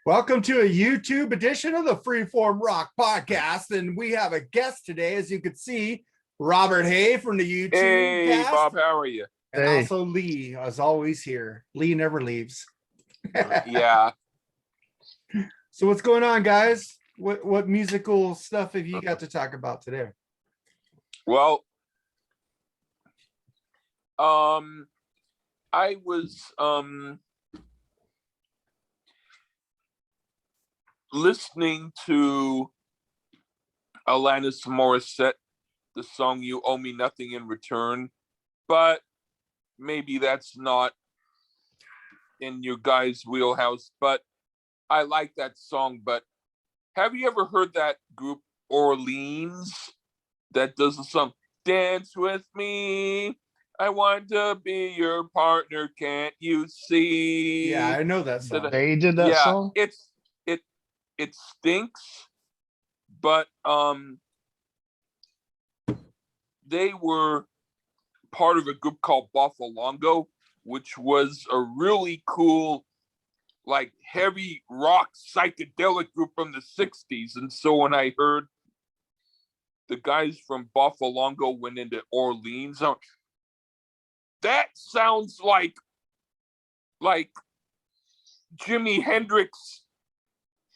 Welcome to a YouTube edition of the Freeform Rock Podcast, and we have a guest today, as you can see, Robert Hay from the YouTube Hey, cast, Bob, how are you? and Hey. also Lee, as always here. Lee never leaves. Yeah. So what's going on, guys? What musical stuff have you got to talk about today? Well, I was listening to Alanis Morissette, the song "You Owe Me Nothing in Return," but maybe that's not in your guys' wheelhouse. But I like that song. But have you ever heard that group Orleans that does the song "Dance with Me"? I want to be your partner, can't you see? Yeah, I know that song. They did that song? It stinks, but they were part of a group called Buffalongo, which was a really cool, like, heavy rock psychedelic group from the 60s. And so when I heard the guys from Buffalongo went into Orleans, that sounds like Jimi Hendrix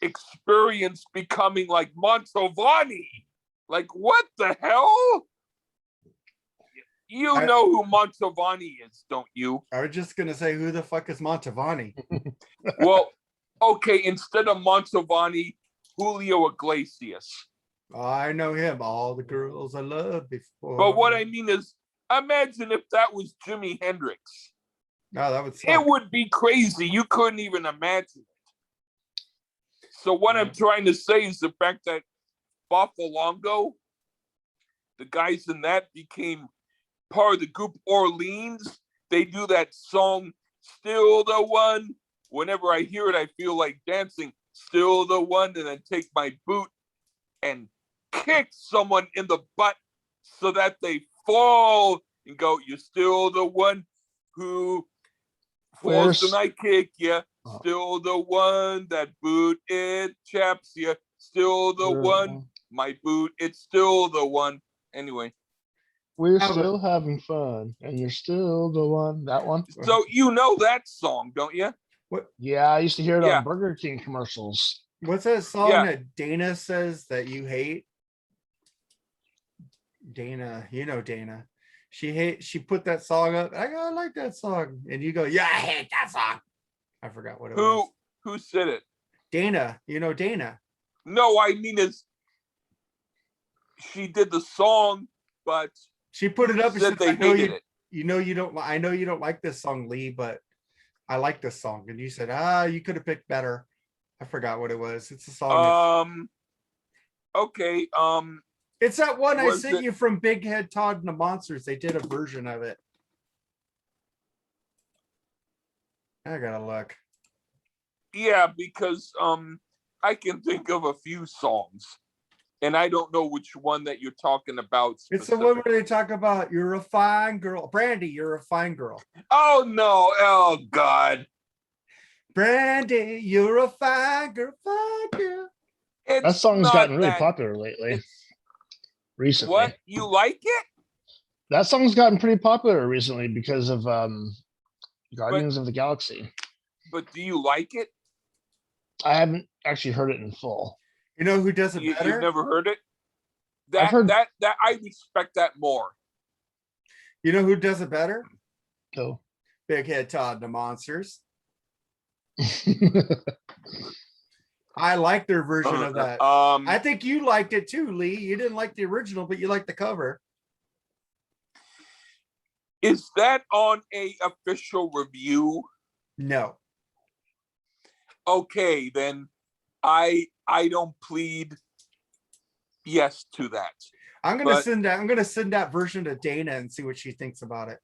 experience becoming like Mantovani. Like, what the hell? You know who Mantovani is, don't you? I was just gonna say, who the fuck is Mantovani? Well, okay, instead of Mantovani, Julio Iglesias. I know him. All the girls I loved before. But what I mean is, imagine if that was Jimi Hendrix. No, that would suck. It would be crazy. You couldn't even imagine it. So what I'm trying to say is the fact that Buffalongo, the guys in that became part of the group Orleans. They do that song, "Still the One." Whenever I hear it, I feel like dancing, "Still the One," and then take my boot and kick someone in the butt so that they fall and go, "You're still the one who falls and I kick ya. Still the one that boot it chaps ya. Still the one, my boot, it's still the one." Anyway. We're still having fun, and you're still the one. That one? So you know that song, don't you? What? Yeah, I used to hear it on Burger King commercials. What's that song that Dana says that you hate? Dana, you know Dana. She put that song up. I like that song. And you go, "Yeah, I hate that song." I forgot what it was. Who said it? Dana, you know Dana. No, I mean she did the song, but she put it up and said they hated it. I know you don't like this song, Lee, but I like this song. And you said, you could have picked better. I forgot what it was. It's a song. Okay. It's that one I sent you from Big Head Todd and the Monsters. They did a version of it. I gotta look. Yeah, because I can think of a few songs, and I don't know which one that you're talking about. It's the one where they talk about, "You're a fine girl." Brandy, you're a fine girl. Oh no! Oh God! Brandy, you're a fine girl, fine girl. That song's gotten really popular lately. Recently. What? You like it? That song's gotten pretty popular recently because of Guardians of the Galaxy. But do you like it? I haven't actually heard it in full. You know who does it better? You've never heard it? I've heard that I respect that more. You know who does it better? Who? Big Head Todd and the Monsters. I like their version of that. I think you liked it too, Lee. You didn't like the original, but you liked the cover. Is that on a official review? No. Okay, then I don't plead yes to that. I'm gonna send that version to Dana and see what she thinks about it.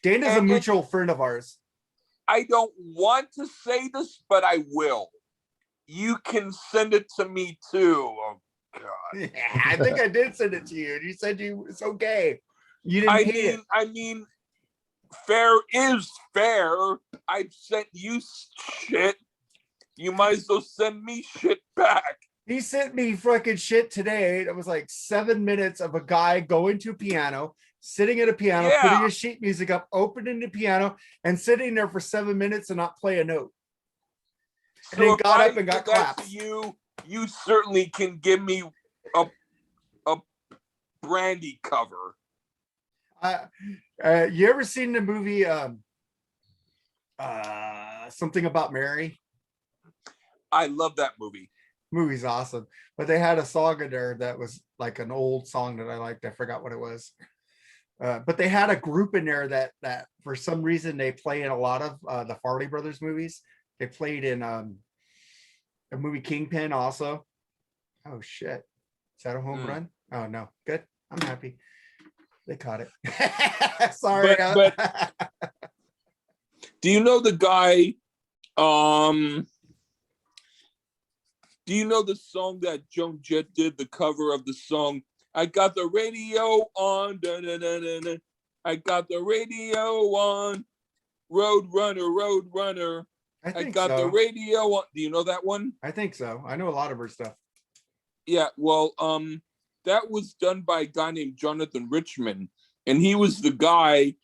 Dana's a mutual friend of ours. I don't want to say this, but I will. You can send it to me too. Oh God! Yeah, I think I did send it to you. You said it's okay. You didn't hate it. I mean, fair is fair. I've sent you shit. You might as well send me shit back. He sent me fucking shit today. It was like 7 minutes of a guy going to a piano, sitting at a piano, Yeah. putting his sheet music up, opening the piano, and sitting there for 7 minutes and not play a note. And So then if got I up and got give that claps. to you, you certainly can give me a Brandy cover. You ever seen the movie Something About Mary? I love that movie. Movie's awesome, but they had a song in there that was like an old song that I liked. I forgot what it was, but they had a group in there that for some reason they play in a lot of the Farley Brothers movies. They played in a movie Kingpin also. Oh shit, is that a home run? Oh no, good. I'm happy they caught it. Sorry, but do you know the guy? Do you know the song that Joan Jett did, the cover of the song, I got the radio on, da-da-da-da-da. I got the radio on, Road Runner. I got the radio on. Do you know that one? I think so. I know a lot of her stuff. Yeah, well, that was done by a guy named Jonathan Richman, and he was the guy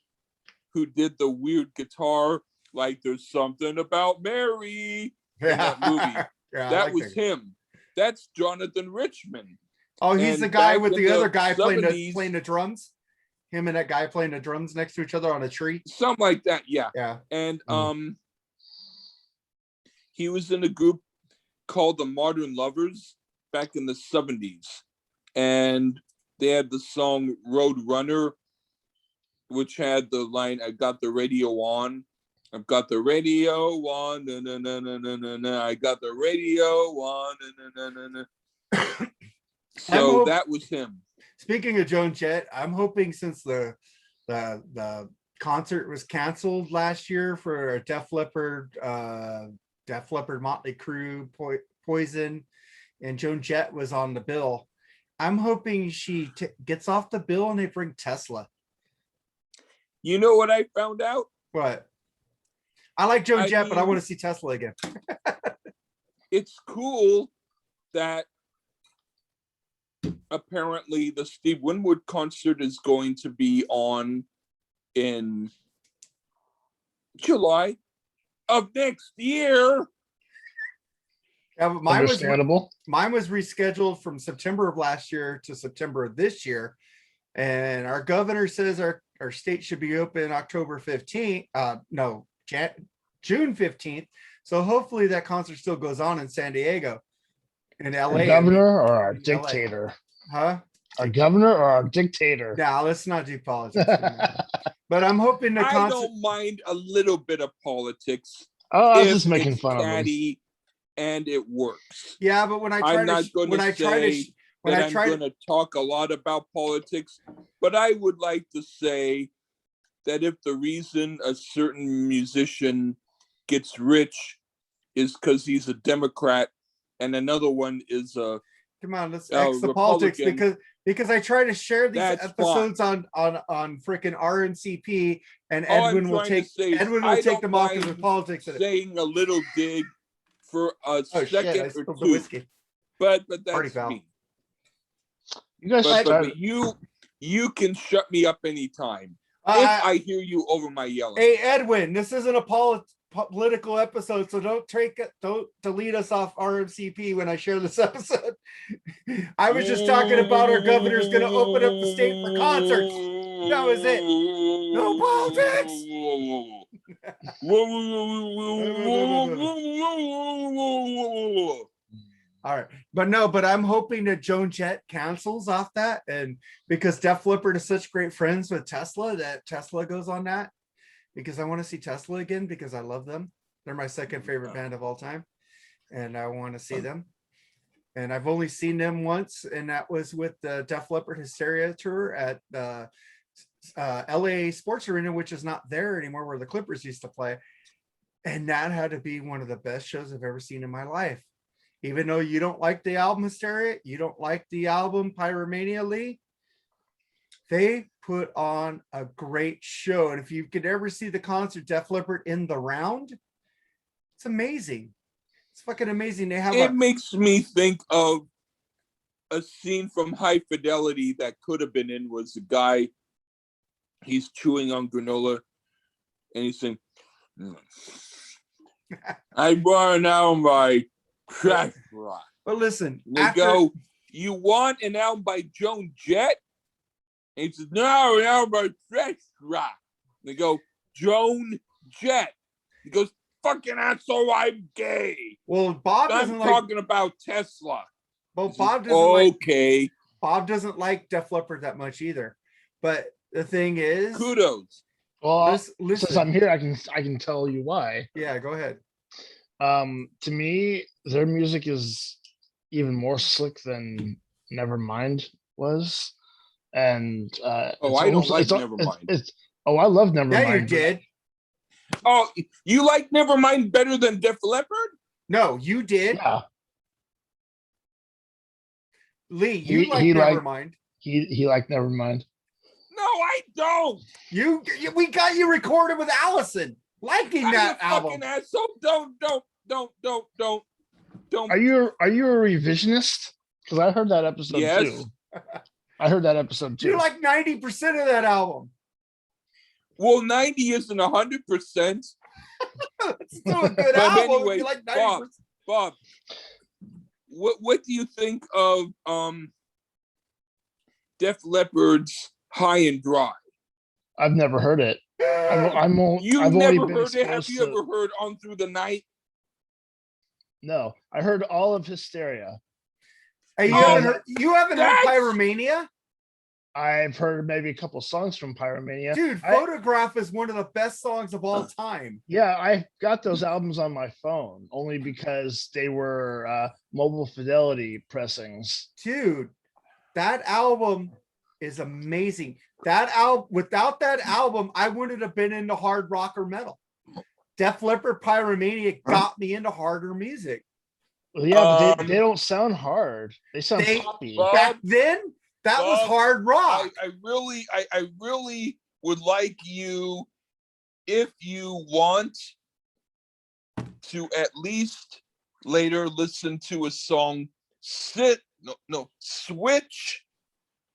who did the weird guitar, like there's something about Mary in that movie. Yeah, that was him. That's Jonathan Richman. Oh, he's And the guy back with in the the other guy playing 70s, the drums. Him and that guy playing the drums next to each other on a tree. something like that. Yeah. Yeah. And he was in a group called the Modern Lovers back in the 70s. And they had the song Road Runner, which had the line, I got the radio on. I've got the radio on. Na, na, na, na, na, na, na. I got the radio on. Na, na, na, na, na. So that was him. Speaking of Joan Jett, I'm hoping since the concert was canceled last year for Def Leppard, Motley Crue, Poison, and Joan Jett was on the bill. I'm hoping she gets off the bill and they bring Tesla. You know what I found out? What? I like Joan Jett, but I want to see Tesla again. It's cool that apparently the Steve Winwood concert is going to be on in July of next year. Yeah, but mine was rescheduled from September of last year to September of this year. And our governor says our state should be open October 15th. June 15th. So hopefully that concert still goes on in San Diego. In LA. Our governor or our dictator? Huh? Our governor or our dictator? Now let's not do politics. But I'm hoping the concert. I don't mind a little bit of politics. Oh, I was just making fun of him. And it works. Yeah, but when I try to talk a lot about politics, but I would like to say that if the reason a certain musician gets rich is because he's a Democrat and another one is a come on, let's X the politics because I try to share these episodes fine. on freaking RNCP and Edwin will take them off because of politics. Saying a little dig for a second or two, but that's me. You guys, but you can shut me up anytime if I hear you over my yelling. Hey Edwin, this isn't a political episode, so don't delete us off RMCP when I share this episode. I was just talking about our governor's going to open up the state for concerts. That was it. No politics. All right, but I'm hoping that Joan Jett cancels off that, and because Def Leppard is such great friends with Tesla, that Tesla goes on that, because I want to see Tesla again because I love them. They're my second favorite band of all time, and I want to see them. And I've only seen them once, and that was with the Def Leppard Hysteria tour at the LA Sports Arena, which is not there anymore, where the Clippers used to play. And that had to be one of the best shows I've ever seen in my life. Even though you don't like the album Hysteria, you don't like the album Pyromania, Lee, they put on a great show. And if you could ever see the concert Def Leppard in the round, it's amazing. It's fucking amazing. They have It makes me think of a scene from High Fidelity that could have been in was the guy, he's chewing on granola and he's saying, I bought an album by Trash Rock. But listen, And they go, you want an album by Joan Jett? And he says, no, an album by Trash Rock. And they go, Joan Jett. He goes, fucking asshole, I'm gay. well, Bob I'm doesn't like. talking about Tesla. Well, He says, Bob doesn't like. okay, Bob doesn't like Def Leppard that much either. But the thing is, kudos. Well, listen. since I'm here, I can tell you why. Yeah, go ahead. To me, their music is even more slick than Nevermind was, and Oh, I don't like Nevermind. I love Nevermind. Yeah, you did. Oh, you like Nevermind better than Def Leppard? No, you did. Yeah, Lee, you He- like he liked- Nevermind. he liked Nevermind. No, I don't. We got you recorded with Allison liking Are that you album. fucking asshole? Don't. Are you a revisionist? Because I heard that episode Yes. too. I heard that episode too. You like 90% of that album. Well, 90 isn't 100%. It's still a good But album. anyway, You like 90%. Bob, what do you think of Def Leppard's High and Dry? I've never heard it. I've You've only never been heard it? Have exposed you to- ever heard On Through the Night? No, I heard all of Hysteria. Hey, you Oh, haven't heard that's- Pyromania? I've heard maybe a couple songs from Pyromania. Dude, Photograph is one of the best songs of all time. Yeah, I got those albums on my phone only because they were mobile fidelity pressings. Dude, that album is amazing. That album, without that album, I wouldn't have been into hard rock or metal. Def Leppard Pyromania got me into harder music. Well, yeah, but they don't sound hard. They sound They- poppy. Bob, Back then, that was Bob, hard rock. I really would like you, if you want to at least later listen to a song, Switch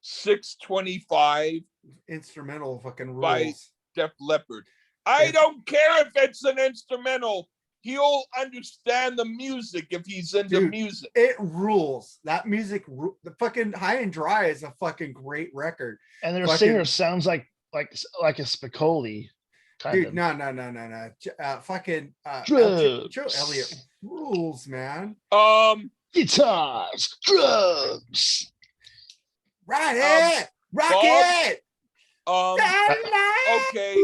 625 Instrumental fucking By- rules. Def Leppard. I Yeah. don't care if it's an instrumental. He'll understand the music if he's into Dude, music. It rules. That music, the fucking High and Dry is a fucking great record. And their fucking- singer sounds like a Spicoli. Kind Dude, of. no. Fucking Drugs. Joe Elliott rules, man. Guitars, drugs. Right it, rock Bob, it. Okay.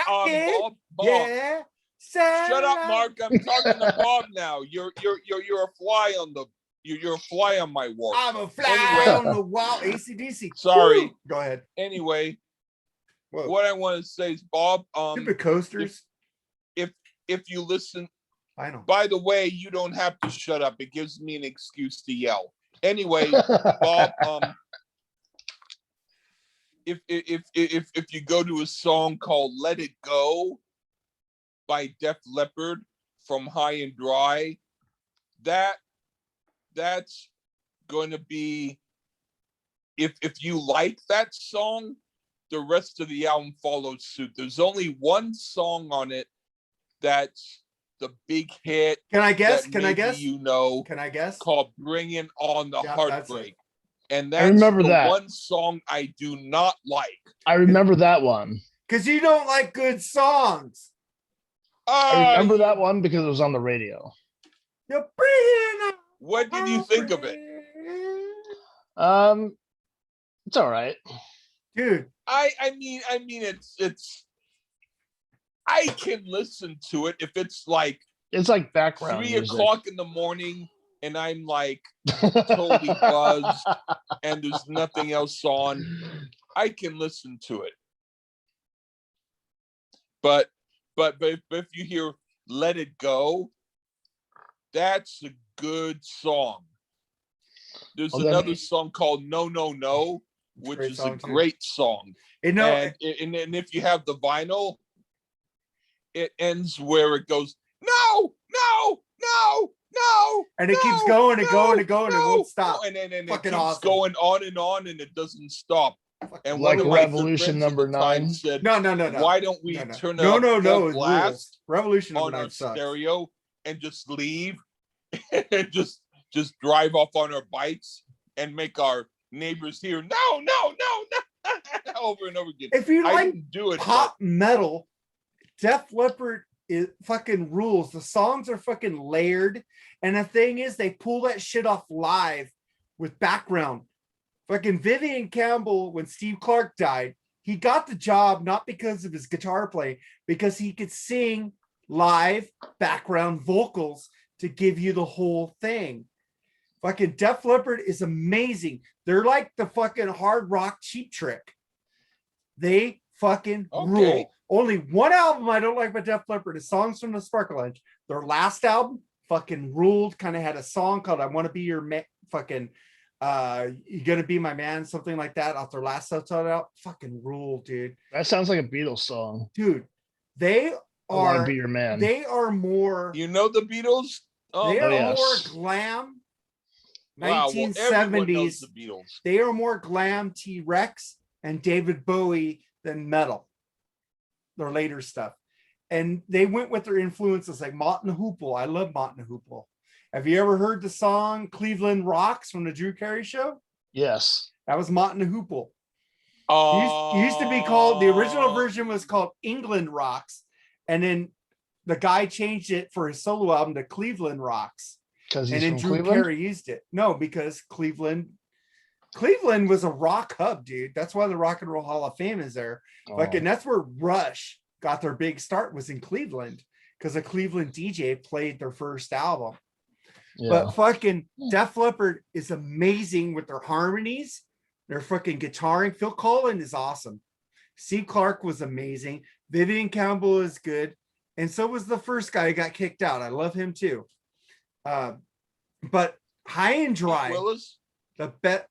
Bob, Yeah. shut up, Mark. I'm talking to Bob now. You're a fly on the you're a fly on my wall. I'm a fly Anyway. on the wall. AC/DC. Sorry. Woo. Go ahead. Anyway, Whoa. what I want to say is, Bob, Stupid coasters. if you listen, I know. by the way, you don't have to shut up. It gives me an excuse to yell. Anyway, Bob, if you go to a song called "Let It Go" by Def Leppard from High and Dry, that's going to be, if you like that song, the rest of the album follows suit. There's only one song on it that's the big hit. Can I guess? that Can I maybe guess? You know, Can I guess? called "Bringing On the Yeah, that's Heartbreak," it. and that's remember the that. one song I do not like. I remember that one. Because you don't like good songs. I remember that one because it was on the radio. You're bringing on What did you think of it? It's all right. Dude, I mean, it's. I can listen to it if it's like It's like background 3 music. o'clock in the morning and I'm like totally buzzed and there's nothing else on. I can listen to it. But if you hear "Let It Go," that's a good song. There's Well, then- another song called "No No No," which Great is a song, too. great song. you know, And if you have the vinyl, it ends where it goes, "No, no, no, and it keeps going and going and going and won't stop. And then it Fucking keeps awesome. going on and it doesn't stop. And Like one of my good Revolution friends at number the time 9? said, No. why don't we No. turn No, up no, full it rules. blast Revolution number on 9 our sucks. stereo and just leave and just drive off on our bikes and make our neighbors hear no over and over again. If you I like didn't do it, pop metal, Def Leppard is fucking rules. The songs are fucking layered, and the thing is, they pull that shit off live with background. Fucking Vivian Campbell, when Steve Clark died, he got the job not because of his guitar playing, because he could sing live background vocals to give you the whole thing. Fucking Def Leppard is amazing. They're like the fucking hard rock Cheap Trick. They fucking rule. Only one album I don't like by Def Leppard is Songs from the Sparkle Edge. Their last album fucking ruled. Kind of had a song called "I Want to Be Your fucking You Gonna Be My Man," something like that. Off their last self-titled out, fucking ruled, dude. That sounds like a Beatles song. Dude, they I want to are. be your man. They are more. You know the Beatles? They are yes. more glam. Wow, well, everyone knows 1970s. the Beatles. They are more glam T-Rex and David Bowie than metal. Their later stuff. And they went with their influences like Mott and Hoople. I love Mott and Hoople. Have you ever heard the song Cleveland Rocks from the Drew Carey Show? Yes. That was Mott and Hoople. It used to be called, the original version was called England Rocks. And then the guy changed it for his solo album to Cleveland Rocks. Because And he's then from Drew Cleveland? Carey used it. No, because Cleveland was a rock hub, dude. That's why the Rock and Roll Hall of Fame is there. Like, and that's where Rush got their big start, was in Cleveland, because a Cleveland DJ played their first album. Yeah. But fucking Def Leppard is amazing with their harmonies, their fucking guitaring. Phil Collins is awesome. Steve Clark was amazing. Vivian Campbell is good. And so was the first guy who got kicked out. I love him too. But High and Dry, Pete Willis?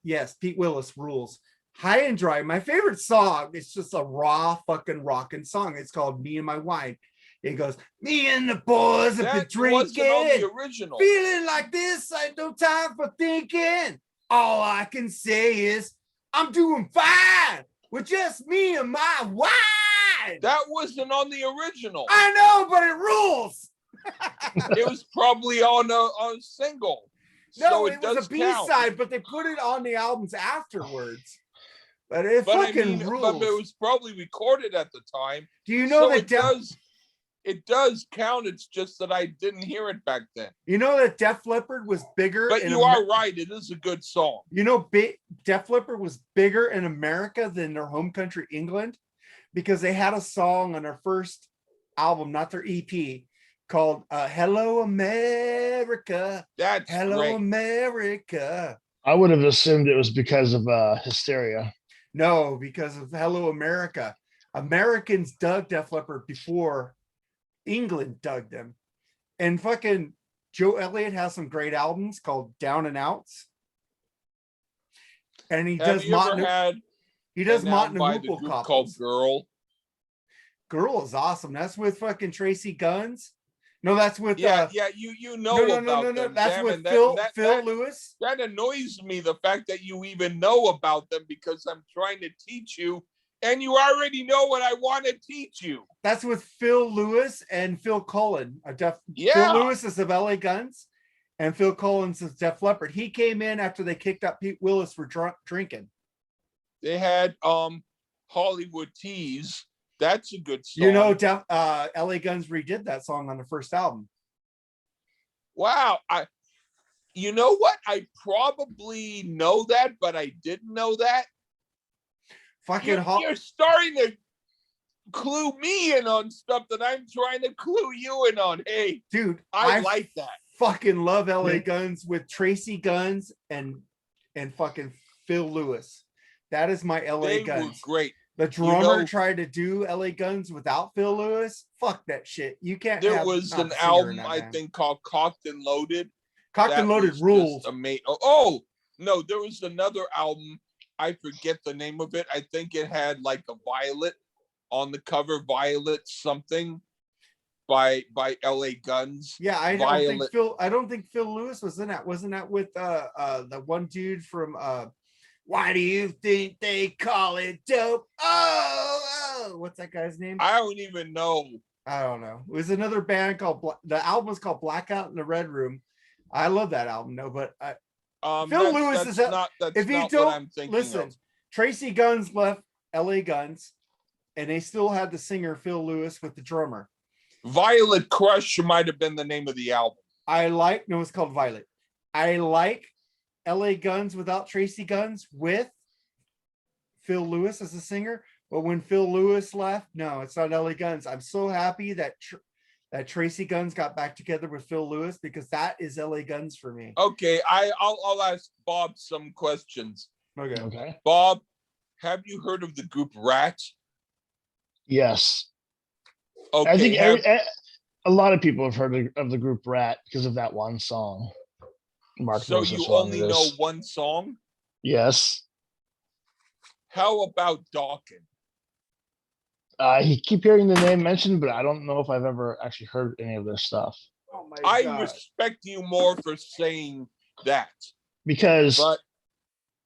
yes, Pete Willis rules. High and Dry, my favorite song. It's just a raw fucking rocking song. It's called Me and My Wine. It goes, me and the boys have been That wasn't on drinking, the original. feeling like this. I ain't no time for thinking. All I can say is I'm doing fine with just me and my wine. That wasn't on the original. I know, but it rules. It was probably on a single. No, so it was does a B count. side, but they put it on the albums afterwards. But it But fucking rules. but it was probably recorded at the time. Do you know so that it does count. It's just that I didn't hear it back then. you know that Def Leppard was bigger? But you are right. It is a good song. You know, Def Leppard was bigger in America than their home country, England, because they had a song on their first album, not their EP, called "Hello America." That's Hello great. America. I would have assumed it was because of Hysteria. No, because of Hello America. Americans dug Def Leppard before England dug them. And fucking Joe Elliott has some great albums called Down and Outs. And he Have does you ever Mott had and album by the Hoople group couples. called Girl? Girl is awesome. That's with fucking Tracy Guns. No, that's with You know about them. That's Damn, with and Phil that Lewis. That annoys me, the fact that you even know about them, because I'm trying to teach you and you already know what I want to teach you. That's with Phil Lewis and Phil Cullen. Yeah. Phil Lewis is of LA Guns and Phil Collins is Def Leppard. He came in after they kicked out Pete Willis for drinking. They had Hollywood Tees. That's a good song. You know, LA Guns redid that song on the first album. Wow. You know what? I probably know that, but I didn't know that. Fucking You're starting to clue me in on stuff that I'm trying to clue you in on. Hey, dude, I like that. Fucking love LA Guns with Tracy Guns and fucking Phil Lewis. That is my LA Guns. They were great. The drummer tried to do LA Guns without Phil Lewis. Fuck that shit. You can't. There was an album I think called Cocked and Loaded. Cocked and Loaded rules. Amazing. Oh no, there was another album. I forget the name of it. I think it had like a violet on the cover, Violet something. by LA Guns. Yeah, I Violet. don't think Phil Lewis was in that. Wasn't that with the one dude from Why Do You Think They Call It Dope? Oh, what's that guy's name? I don't even know. I don't know. It was another band called the album was called Blackout in the Red Room. I love that album, no, but Phil Lewis is not if you not don't what I'm thinking listen, of. Tracy Guns left LA Guns, and they still had the singer Phil Lewis with the drummer. Violet Crush might have been the name of the album. It's called Violet. I like LA Guns without Tracy Guns with Phil Lewis as a singer, but when Phil Lewis left, no, it's not LA Guns. I'm so happy that that Tracy Guns got back together with Phil Lewis, because that is LA Guns for me. Okay, I'll ask Bob some questions. Okay. Bob, have you heard of the group Rat? Yes. Okay, I think a lot of people have heard of the group Rat because of that one song. Mark so knows you which song only it know is. one song? Yes. How about Dawkins? I keep hearing the name mentioned, but I don't know if I've ever actually heard any of their stuff. Oh my I God. respect you more for saying that. Because But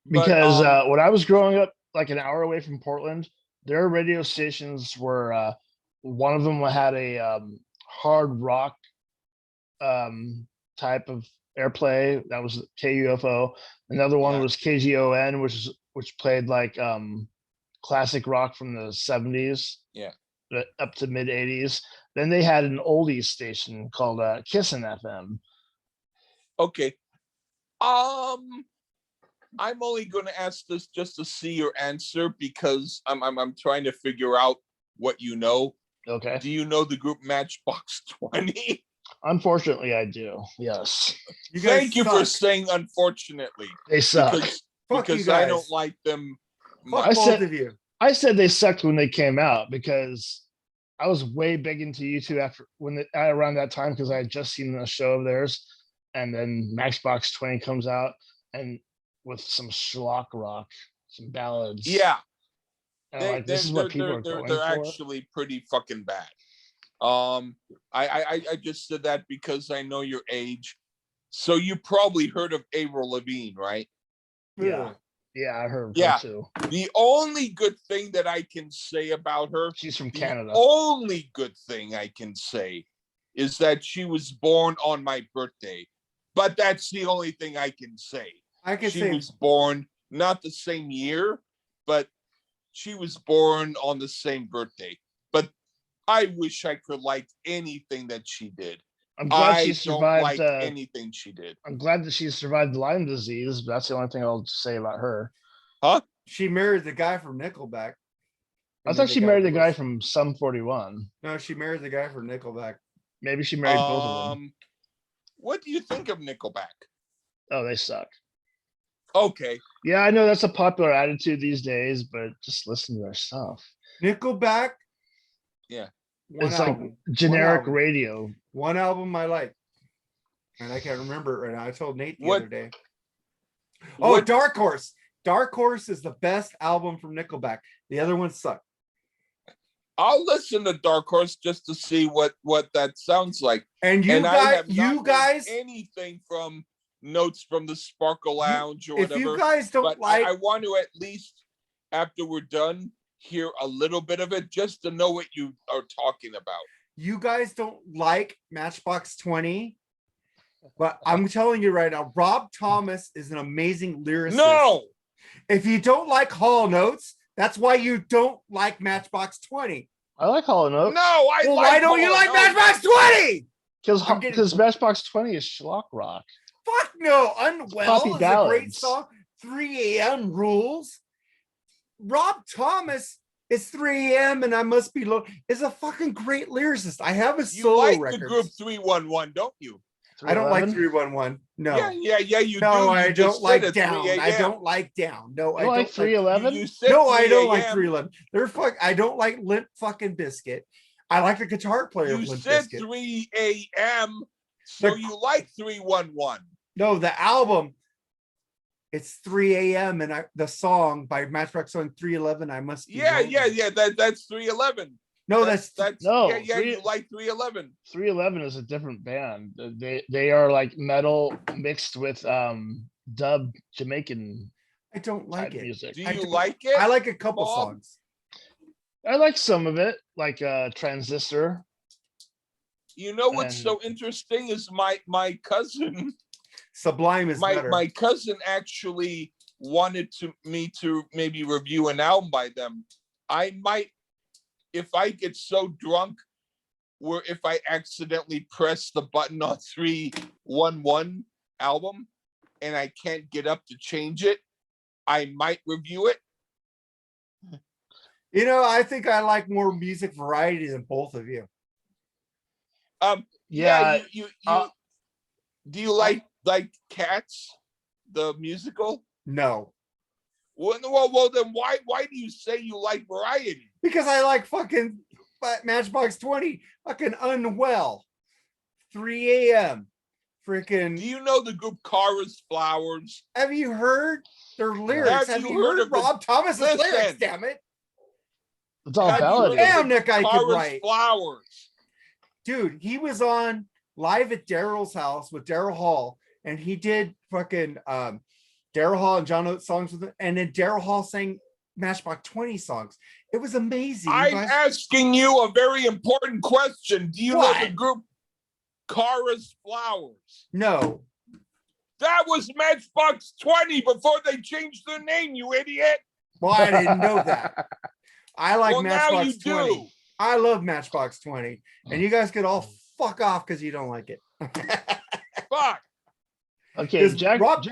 when I was growing up, like an hour away from Portland, their radio stations were one of them had a hard rock type of airplay. That was KUFO. Another one Yeah. was KGON, which played like classic rock from the 70s. Yeah. Up to mid 80s. Then they had an oldies station called Kissin' FM. okay. I'm only going to ask this just to see your answer, because I'm trying to figure out what you know. Okay. Do you know the group Matchbox 20? Unfortunately, I do. Yes. You guys Thank you for suck. saying unfortunately, They suck. Fuck you because I guys. don't like them Fuck much. both of you. I said they sucked when they came out because I was way big into U2 around that time, because I had just seen a show of theirs, and then Matchbox 20 comes out and with some schlock rock, some ballads. Yeah, And I'm like, this is what people are going they're for. actually pretty fucking bad. I just said that because I know your age. So you probably heard of Avril Lavigne, right? Yeah. Yeah, I heard of Yeah. her too. The only good thing that I can say about her, She's from the Canada. only good thing I can say is that she was born on my birthday. But that's the only thing I can say. She was born not the same year, but she was born on the same birthday. But I wish I could like anything that she did. I'm glad she I don't survived. like anything she did. I'm glad that she survived Lyme disease, but that's the only thing I'll say about her. Huh? She married the guy from Nickelback. I thought she married the guy from Sum 41. No, she married the guy from Nickelback. Maybe she married both of them. What do you think of Nickelback? Oh, they suck. Okay. Yeah, I know that's a popular attitude these days, but just listen to their stuff. Nickelback. Yeah. It's like generic radio. One album I like, and I can't remember it right now. I told Nate the other day. Oh, Dark Horse. Dark Horse is the best album from Nickelback. The other ones suck. I'll listen to Dark Horse just to see what that sounds like. And you guys, anything from Notes from the Sparkle Lounge or whatever. If you guys don't I want to at least, after we're done, hear a little bit of it just to know what you are talking about. You guys don't like Matchbox 20, but I'm telling you right now, Rob Thomas is an amazing lyricist. No! If you don't like Hall Notes, that's why you don't like Matchbox 20. I like Hall Notes. No, why don't you like Matchbox 20? Because Matchbox 20 is schlock rock. Fuck no. Unwell Poppy is ballads. a great song. 3 a.m. rules. Rob Thomas is 3 a.m. and I Must Be Low is a fucking great lyricist. I have his solo like records. the group 311, don't you? I don't like 311. No. Yeah, you do. No, I You don't just like said it, Down. 3 I a.m. don't like Down. No, I You don't like 311? You said No, I 3 don't like a.m. 311. I don't like Limp fucking Biscuit. I like the guitar player of You Limp said Bizkit. 3 a.m. So you like 311. No, the album. It's 3 a.m. and the song by Matchbox on 311. I Must Be. Yeah. That's 311. No, that's No, yeah. You like 311. 311 is a different band. They are like metal mixed with dub Jamaican I don't like type it. music. Do I you don't- like it? I like a couple Bob? songs. I like some of it, like Transistor. You know what's And- so interesting is my cousin, Sublime is better. my cousin actually wanted me to maybe review an album by them. I might, if I get so drunk, where if I accidentally press the button on 311 album and I can't get up to change it, I might review it. You know, I think I like more music variety than both of you. Yeah, you uh, do you like Cats, the musical? No, Well, then why do you say you like variety? because I like fucking Matchbox 20, fucking Unwell, 3 a.m. Freaking. Do you know the group Cara's Flowers? Have you heard their lyrics? Have you heard of the- Rob Thomas's Listen. lyrics? Damn it, it's all Have you heard ballad. of Damn, the that guy could Cara's write. Flowers. Dude. He was on live at Daryl's house with Daryl Hall, and he did fucking Daryl Hall and John Oates songs with him, and then Daryl Hall sang Matchbox 20 songs. It was amazing. You I'm guys- asking you a very important question. Do you know the What? group Cara's Flowers? No, That was Matchbox 20 before they changed their name, you idiot. well, I didn't know that. I like Well, now Matchbox you 20. do. I love Matchbox 20, and you guys could all fuck off because you don't like it. Fuck. Okay, Is Jack Rob-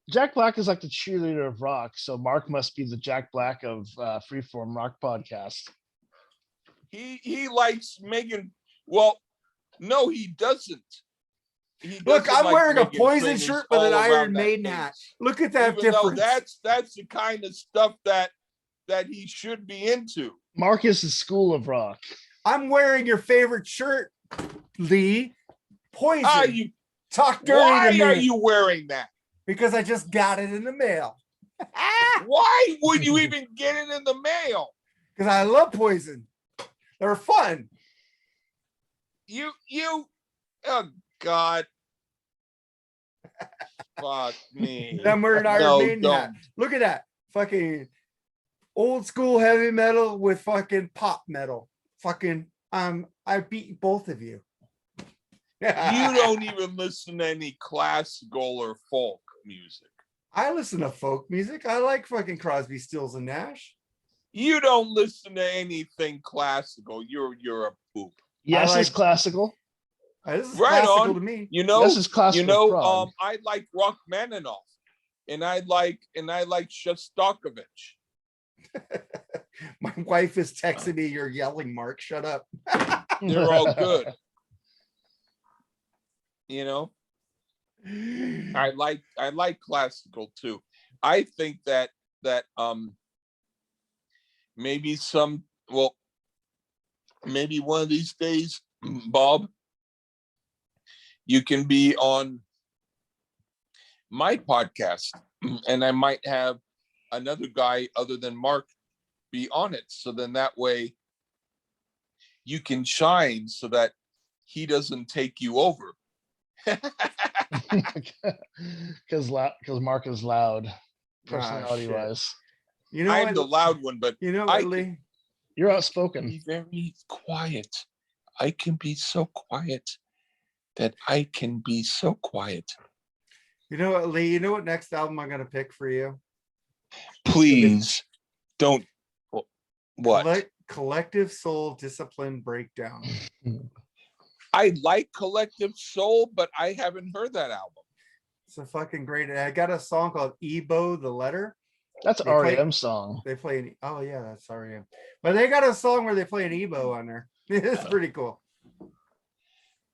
Jack Black is like the cheerleader of rock, so Mark must be the Jack Black of Freeform Rock Podcast. He likes Megan. Well, no, he doesn't. He Look, doesn't I'm like wearing a Meghan Poison Trainors shirt with an all Iron around that Maiden face. hat. Look at that Even though difference. that's the kind of stuff that he should be into. Marcus is School of Rock. I'm wearing your favorite shirt, Lee. Poison. Ah, you. Talk dirty Why to are me you wearing that? because I just got it in the mail. Why would you even get it in the mail? Because I love Poison. They're fun. You. Oh God. Fuck me. I'm wearing an Iron No, Maiden hat. don't. Look at that. Fucking old school heavy metal with fucking pop metal. Fucking I beat both of you. You don't even listen to any classical or folk music. I listen to folk music. I like fucking Crosby, Stills, and Nash. You don't listen to anything classical. You're a poop. Yes, like- it's classical. This is Right classical on. to me. You know, This is classical prog. I like Rachmaninoff, and I like Shostakovich. My wife is texting me. You're yelling, Mark. Shut up. They're all good. You know, I like classical too. I think that maybe maybe one of these days, Bob, you can be on my podcast, and I might have another guy other than Mark be on it. So then that way you can shine so that he doesn't take you over. Because Mark is loud, Ah, personality shit. wise. You know I'm what? the loud one, but You know I what, Lee? You're outspoken. be very quiet. I can be so quiet that I can be so quiet. You know what, Lee? You know what next album I'm gonna pick for you? Please don't. What? Collective Soul Discipline Breakdown. I like Collective Soul, but I haven't heard that album. It's a fucking great. I got a song called Ebo the Letter. That's They play- REM song. They play an, oh yeah, that's REM. But they got a song where they play an Ebo on there. It's pretty cool.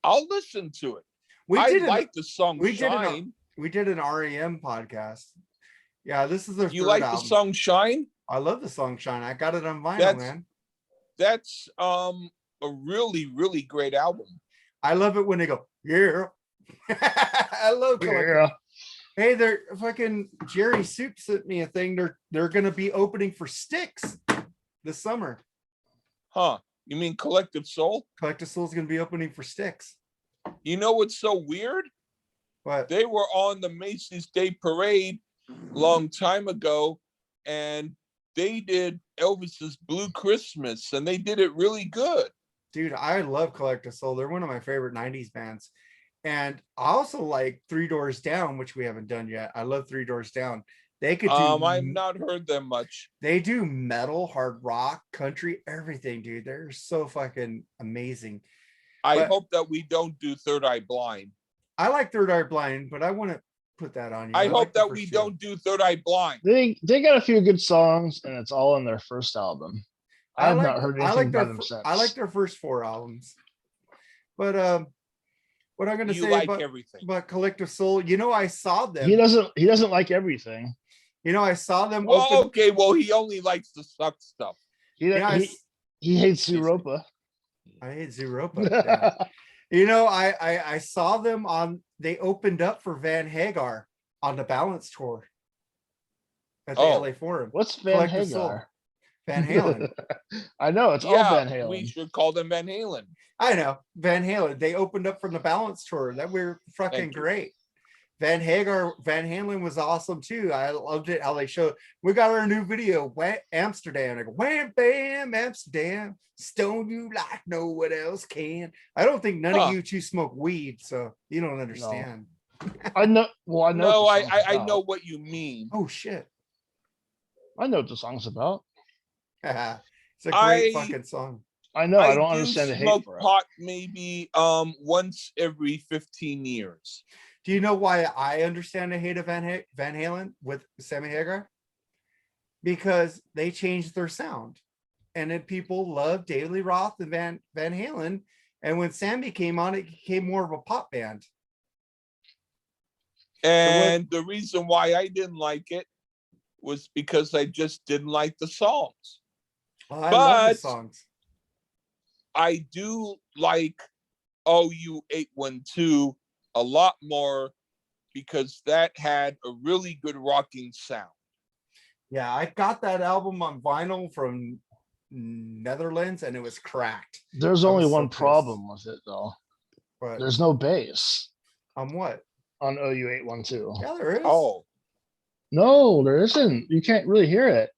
I'll listen to it. We I did like the song we did Shine. we did an REM podcast. Yeah, this is their You third like album. the song Shine? I love the song Shine. I got it on vinyl, That's- man. That's a really, really great album. I love it when they go, yeah. I love Collective. Yeah. Hey, they're fucking Jerry Soup sent me a thing. They're gonna be opening for Styx this summer. Huh. You mean Collective Soul? Collective Soul's gonna be opening for Styx. You know what's so weird? What? They were on the Macy's Day Parade long time ago, and they did Elvis's Blue Christmas, and they did it really good. Dude, I love Collective Soul. They're one of my favorite 90s bands. And I also like Three Doors Down, which we haven't done yet. I love Three Doors Down. They could do I've not heard them much. they do metal, hard rock, country, everything, dude. They're so fucking amazing. I But- hope that we don't do Third Eye Blind. I like Third Eye Blind, but I want to put that on you. I like hope the that first we two. don't do Third Eye Blind. They got a few good songs, and it's all in their first album. I have not heard anything their about them since. I like their first 4 albums. But what I'm gonna You say like about, everything. Collective Soul, I saw them. He doesn't like everything. I saw them Well, open. okay, well, he only likes the suck stuff. He hates Europa. I hate Zeropa. Yeah. I saw them they opened up for Van Hagar on the Balance tour at the Oh. LA Forum. What's Van Collective Soul. Hagar? Van Halen. I know it's all Van Halen. We should call them Van Halen. I know. Van Halen. They opened up from the Balance tour. That were fucking Thank you. great. Van Halen was awesome too. I loved it how they showed. We got our new video, Amsterdam. I go, wham, bam, Amsterdam. Stone you like no one else can. I don't think none of you two smoke weed, so you don't understand. I know. Well, I know. No, what the song's I about. know what you mean. Oh shit. I know what the song's about. It's a great fucking song. I know. I don't do understand the hate smoke for it. pot maybe once every 15 years. Do you know why I understand the hate of Van Halen with Sammy Hagar? Because they changed their sound. And then people love David Lee Roth and Van Halen. And when Sammy came on, it became more of a pop band. And the reason why I didn't like it was because I just didn't like the songs. Oh, I love the But- songs. I do like OU812 a lot more because that had a really good rocking sound. Yeah, I got that album on vinyl from Netherlands and it was cracked. There's I only was so one pissed. problem with it though. But There's no bass on what? on OU812. Yeah, there is. Oh, No, there isn't. You can't really hear it.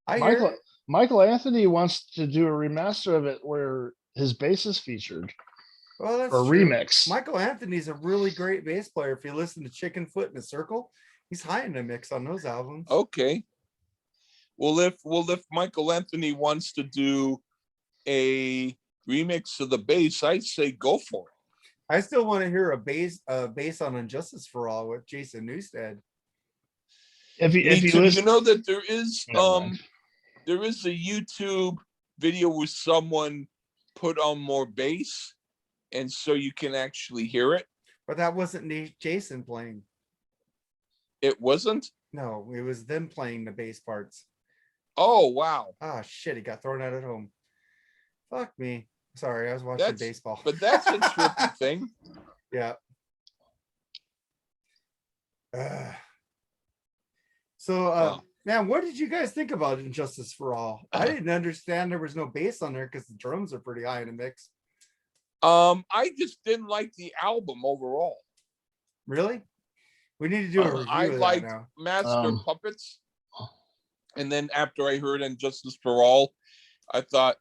I hear it. Michael Anthony wants to do a remaster of it where his bass is featured Well, that's or true. remix. Michael Anthony's a really great bass player. If you listen to Chicken Foot in a Circle, he's high in the mix on those albums. okay. Well, if Michael Anthony wants to do a remix of the bass, I'd say go for it. I still want to hear a bass on Injustice for All with Jason Newsted. If you Me too. listen, You know that there is Never mind. there is a YouTube video where someone put on more bass, and so you can actually hear it. But that wasn't Jason playing. It wasn't. No, it was them playing the bass parts. Oh wow! Ah, shit, he got thrown out at home. Fuck me. Sorry, I was watching That's- baseball. But that's a trippy thing. Yeah. So, Wow. man, what did you guys think about Injustice for All? I didn't understand there was no bass on there because the drums are pretty high in the mix. I just didn't like the album overall. Really? We need to do a review I of that liked now. Master Puppets, and then after I heard Injustice for All, I thought,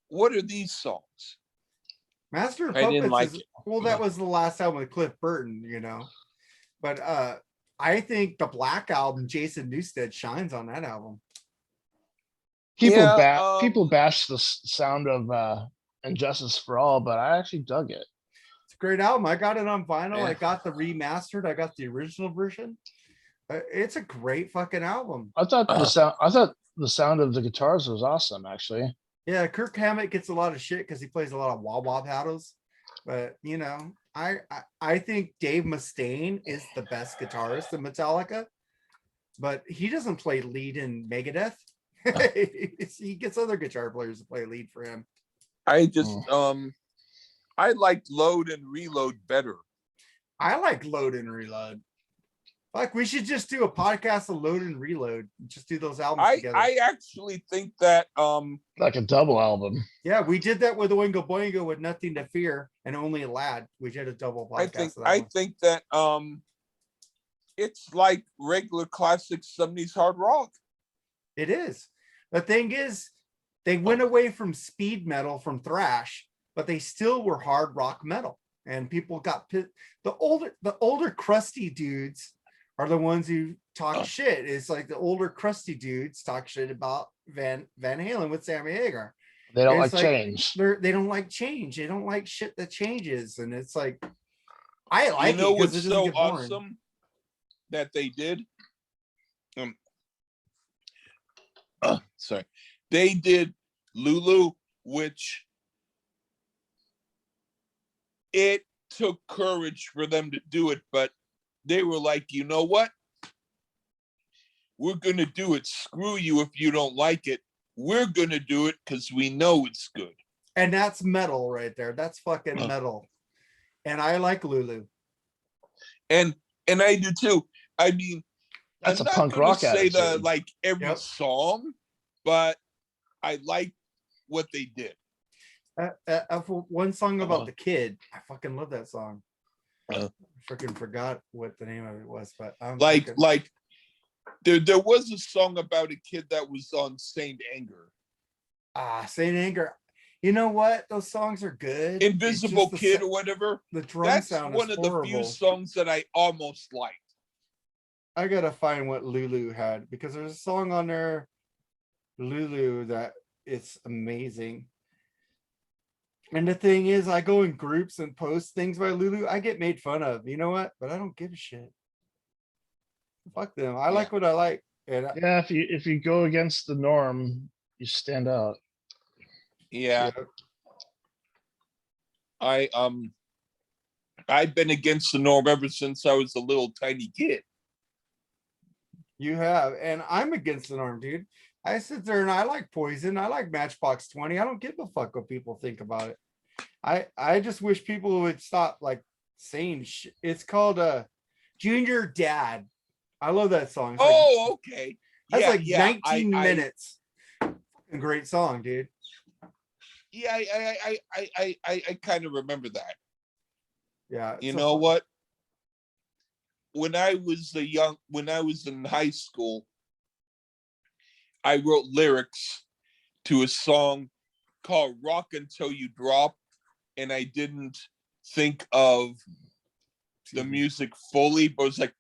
"What are these songs?" Master of I didn't Puppets like is, it. well, that was the last album with Cliff Burton, But I think the Black Album, Jason Newsted shines on that album. people bash the sound of Injustice for All, but I actually dug it. It's a great album. I got it on vinyl. Yeah. I got the remastered. I got the original version. It's a great fucking album. I thought the sound of the guitars was awesome, actually. Yeah, Kirk Hammett gets a lot of shit because he plays a lot of wah-wah paddles. But I think Dave Mustaine is the best guitarist in Metallica, but he doesn't play lead in Megadeth. He gets other guitar players to play lead for him. I just I liked Load and Reload better. I like Load and Reload. Fuck, we should just do a podcast of Load and Reload. Just do those albums together. I actually think that Like a double album. Yeah, we did that with Oingo Boingo with Nothing to Fear and Only a Lad. We did a double podcast. I think that it's like regular classic 70s hard rock. It is. The thing is, they went away from speed metal, from thrash, but they still were hard rock metal. And people got pissed. The older crusty dudes are the ones who talk shit. It's like the older crusty dudes talk shit about Van Halen with Sammy Hagar. They don't It's like change. They don't like change. They don't like shit that changes. And it's like, I like You know it because what's it doesn't so get boring. awesome that they did? Sorry. They did Lulu, which it took courage for them to do it, but they were like, you know what? We're going to do it. Screw you if you don't like it. We're going to do it because we know it's good. And that's metal right there. That's fucking metal. And I like Lulu. And I do too. I mean, That's I'm a not punk gonna rock say the attitude. like every Yep. song, but I like what they did. One song about Uh-huh. the kid. I fucking love that song. Uh-huh. I freaking forgot what the name of it was, but I'm Like fucking- there was a song about a kid that was on Saint Anger. Saint Anger. You know what? Those songs are good. It's Invisible just the Kid sa- or whatever. The drum That's sound one is of the horrible. few songs that I almost liked. I gotta find what Lulu had because there's a song on there, Lulu, that it's amazing. And the thing is, I go in groups and post things by Lulu. I get made fun of. You know what? But I don't give a shit. Fuck them. I like what I like. And Yeah, if you go against the norm, you stand out. Yeah. I've been against the norm ever since I was a little tiny kid. You have, and I'm against the norm, dude. I sit there and I like Poison. I like Matchbox 20. I don't give a fuck what people think about it. I just wish people would stop like saying shit. It's called Junior Dad. I love that song. It's like, Okay. that's Yeah, like yeah, 19 minutes. Fucking great song, dude. Yeah, I kind of remember that. Yeah. You it's a know fun- what? When I was in high school, I wrote lyrics to a song called Rock Until You Drop, and I didn't think of the music fully, but it was like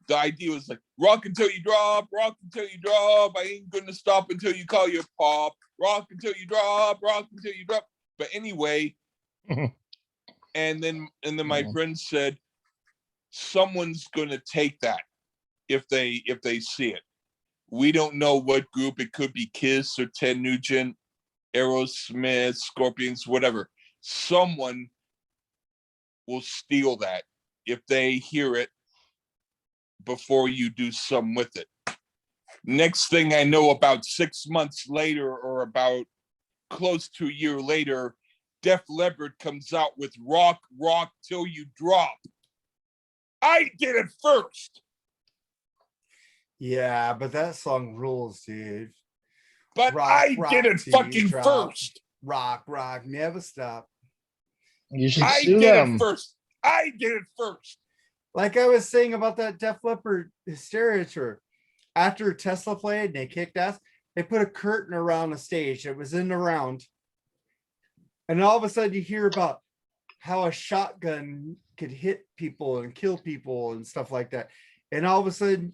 the idea was like rock until you drop, rock until you drop. I ain't gonna stop until you call your pop. Rock until you drop, rock until you drop. But anyway, and then my friend said, someone's gonna take that if they see it. We don't know what group. It could be Kiss or Ted Nugent, Aerosmith, Scorpions, whatever. Someone will steal that if they hear it before you do something with it. Next thing I know, about 6 months later, or about close to a year later, Def Leppard comes out with Rock Till You Drop. I did it first. Yeah, but that song rules, dude. But Rock, I rock did it till you fucking drop. first. Rock, never stop. You should I sue did them. it first. I did it first. Like I was saying about that Def Leppard Hysteria tour, after Tesla played and they kicked ass, they put a curtain around the stage. It was in the round. And all of a sudden you hear about how a shotgun could hit people and kill people and stuff like that. And all of a sudden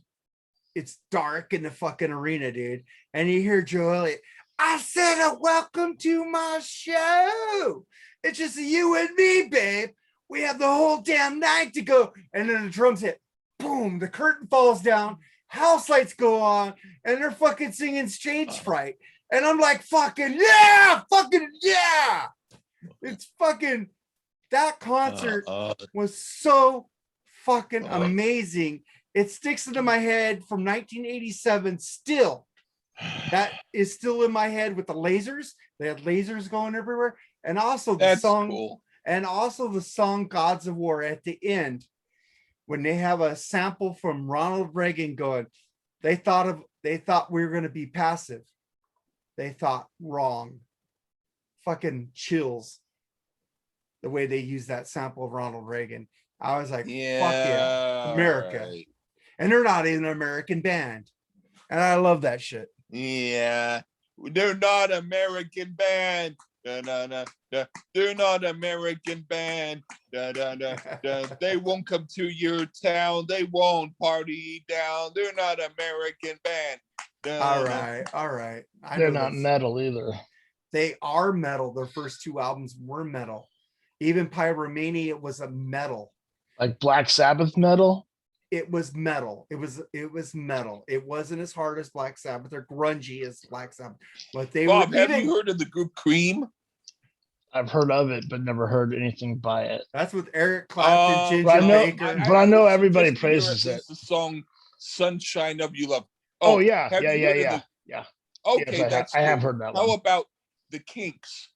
it's dark in the fucking arena, dude. And you hear Joe Elliott, I said, welcome to my show. It's just you and me, babe. We have the whole damn night to go. And then the drums hit. Boom. The curtain falls down. House lights go on. And they're fucking singing Stage Fright. And I'm like, fucking yeah. Fucking yeah. It's fucking, that concert was so fucking amazing. It sticks into my head from 1987 still. That is still in my head with the lasers. They had lasers going everywhere. And also the That's song. cool. And also the song Gods of War at the end, when they have a sample from Ronald Reagan going, they thought we were going to be passive. They thought wrong. Fucking chills. The way they use that sample of Ronald Reagan. I was like, fuck yeah, America. Right. And they're not even an American band. And I love that shit. Yeah. They're not American band. Da, da, da, da. They're not American band. Da, da, da, da. They won't come to your town. They won't party down. They're not American band. Da, All da. right. All right. They're not metal either. They are metal. Their first two albums were metal. Even Pyromania was a metal. Like Black Sabbath metal. It was metal. It was metal. It wasn't as hard as Black Sabbath or grungy as Black Sabbath. But they Bob, were have you heard of the group Cream? I've heard of it, but never heard anything by it. That's with Eric Clapton, Ginger but I know- Baker. but I know would everybody suggest you hear praises at least it. The song "Sunshine of You Love." Oh, yeah, have you heard of yeah. Okay, Yes, I have heard that How one. about the Kinks?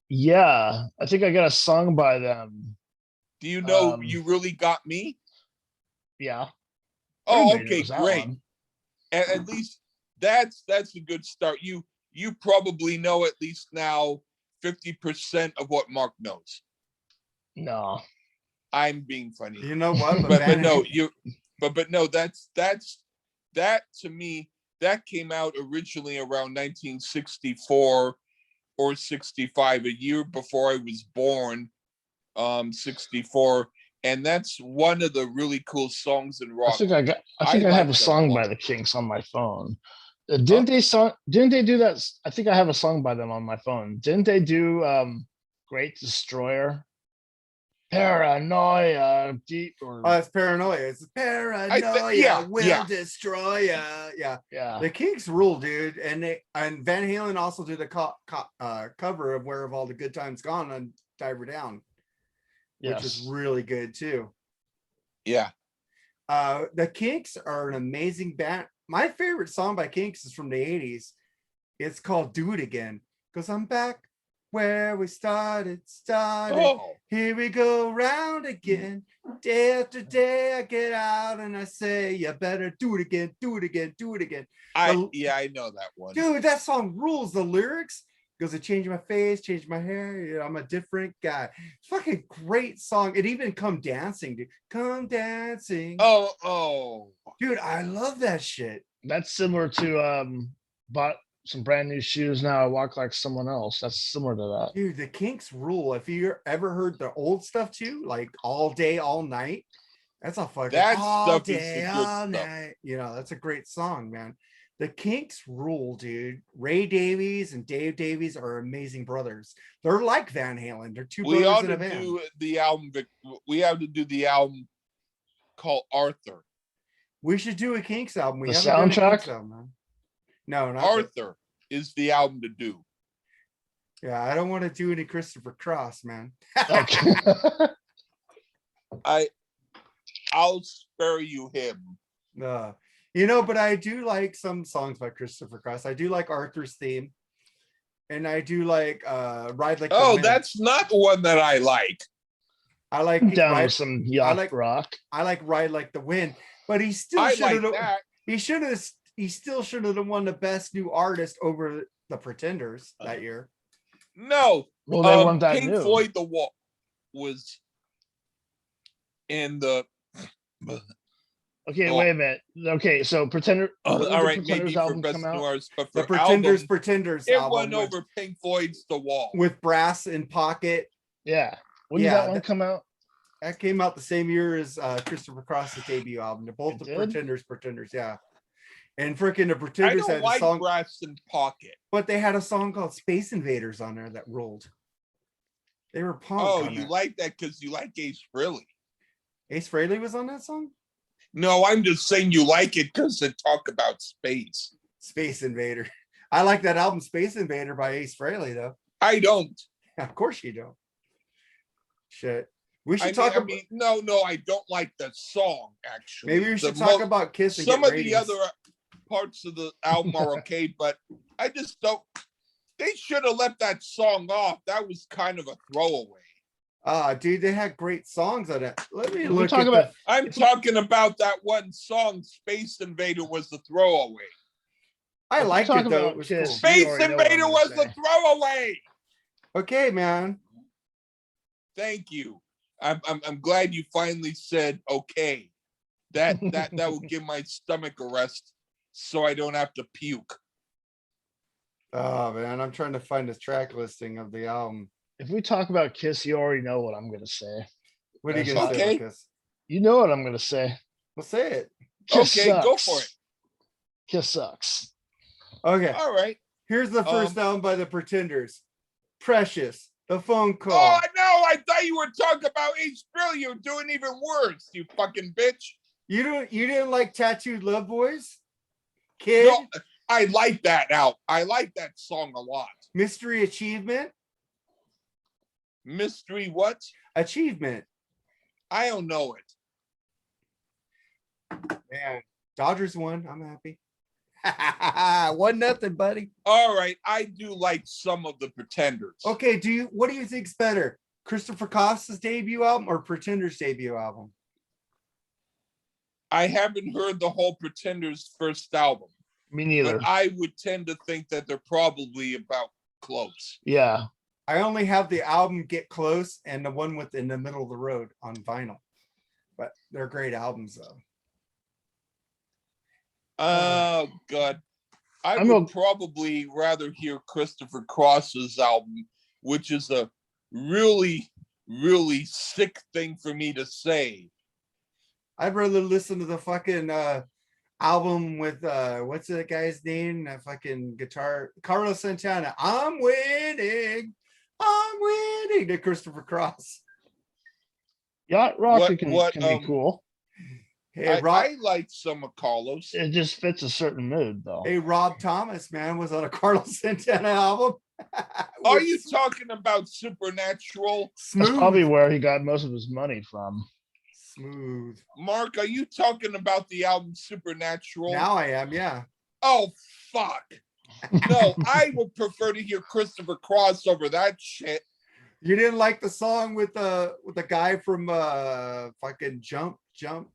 Yeah, I think I got a song by them. Do you know Um, You Really Got Me? Yeah. Oh, Everybody okay, knows that great. one. At least that's a good start. You probably know at least now 50% of what Mark knows. No. I'm being funny. You know what? but no, no, that's that to me, that came out originally around 1964 or 65, a year before I was born. 64, and that's one of the really cool songs in rock. I think I have like a them song a by lot. the Kinks on my phone. Didn't they do that? I think I have a song by them on my phone. Didn't they do Great Destroyer? Paranoia deep or Oh, it's Paranoia. It's Paranoia will destroy ya. Yeah. yeah. The Kinks rule, dude. And Van Halen also did a cover of Where Have All the Good Times Gone on Diver Down, which is Yes. really good too. Yeah. The Kinks are an amazing band. My favorite song by Kinks is from the 80s. It's called Do It Again. Because I'm back where we started. Oh, Here we go round again. Day after day I get out and I say, you better do it again, do it again, do it again. I know that one. Dude, that song rules. The lyrics goes, I change my face, change my hair. You know, I'm a different guy. It's fucking great song. It even Come Dancing, dude. Come Dancing. Oh. Dude, I love that shit. That's similar to bought some brand new shoes. Now I walk like someone else. That's similar to that. Dude, the Kinks rule. If you ever heard the old stuff too, like All Day, All Night, that's a fucking That all stuff is day, the good all stuff. night. You know, that's a great song, man. The Kinks rule, dude. Ray Davies and Dave Davies are amazing brothers. They're like Van Halen. They're two We ought brothers in to a band. do the album. We have to do the album called Arthur. We should do a Kinks album. We The haven't done a soundtrack? Kinks album, man. No, not Arthur is the album to do. Yeah, I don't want to do any Christopher Cross, man. Okay. I'll spare you him. You know, but I do like some songs by Christopher Cross. I do like Arthur's theme. And I do like Ride Like the Wind. That's not the one that I like. I like Down Ride, with some yacht rock. I like Ride Like the Wind, but he still I should like have that. he still should have won the best new artist over the Pretenders that year. No. Well, they weren't that Pink new. Floyd The Wall was in the Okay, wait a minute. Okay, so Pretender. all when did right, the Pretenders maybe for album best come out? new artist, but The for Pretenders album, it album won over Pink Floyd's The Wall. with Brass in Pocket. Yeah. When did Yeah, that one come out? That came out the same year as Christopher Cross's debut album. They're both It the did? Pretenders, yeah. And freaking the I Pretenders had don't a like song, Brass in Pocket. but they had a song called Space Invaders on there that ruled. They were punk. Oh, on you that. like that because you like Ace Frehley. Ace Frehley was on that song? No, I'm just saying you like it because they talk about space. Space Invader. I like that album Space Invader by Ace Frehley though. I don't. Of course you don't. Shit. We should I talk about no, I don't like the song, actually. maybe we should talk about Kiss and some get of the ratings. other parts of the album are okay, but I just don't. They should have left that song off. That was kind of a throwaway. Dude, they had great songs on it. Let me If we look talk at about- I'm talking about that one song, Space Invader was the throwaway. I if we liked talk it though. about It was Kiss, cool. you Space already know what I'm Invader gonna was say. the throwaway. Okay, man. Thank you. I'm glad you finally said okay. That will give my stomach a rest, so I don't have to puke. Oh man, I'm trying to find the track listing of the album. If we talk about Kiss, you already know what I'm gonna say. What are you That's gonna say, okay. Lucas? You know what I'm gonna say. Well, say it. Kiss Okay, go sucks. for it. Kiss sucks. Okay. All right. Here's the first album by the Pretenders. Precious. The Phone Call. Oh no, I thought you were talking about H. Bill. You're doing even worse, you fucking bitch. You didn't like Tattooed Love Boys? Kid? No, I like that out. I like that song a lot. Mystery Achievement? Mystery what? Achievement. I don't know it. Man, Dodgers won. I'm happy. 1-0, buddy. All right, I do like some of the Pretenders. Okay, what do you think's better? Christopher Costa's debut album or Pretenders' debut album? I haven't heard the whole Pretenders' first album, Me neither. but I would tend to think that they're probably about close. Yeah. I only have the album Get Close and the one with In the Middle of the Road on vinyl. But they're great albums though. Oh God, I I'm would a- probably rather hear Christopher Cross's album, which is a really, really sick thing for me to say. I'd rather listen to the fucking album with what's that guy's name? That fucking guitar, Carlos Santana. I'm winning to Christopher Cross. Yacht Rock What- can what, be cool. Hey, Rob, I like some of Carlos. It just fits a certain mood though. hey, Rob Thomas, man, was on a Carlos Santana album. Are With you talking about Supernatural? smooth? That's probably where he got most of his money from. Smooth. Mark, are you talking about the album Supernatural? Now I am, yeah. Oh, fuck. No, I would prefer to hear Christopher Cross over that shit. You didn't like the song with the guy from fucking Jump.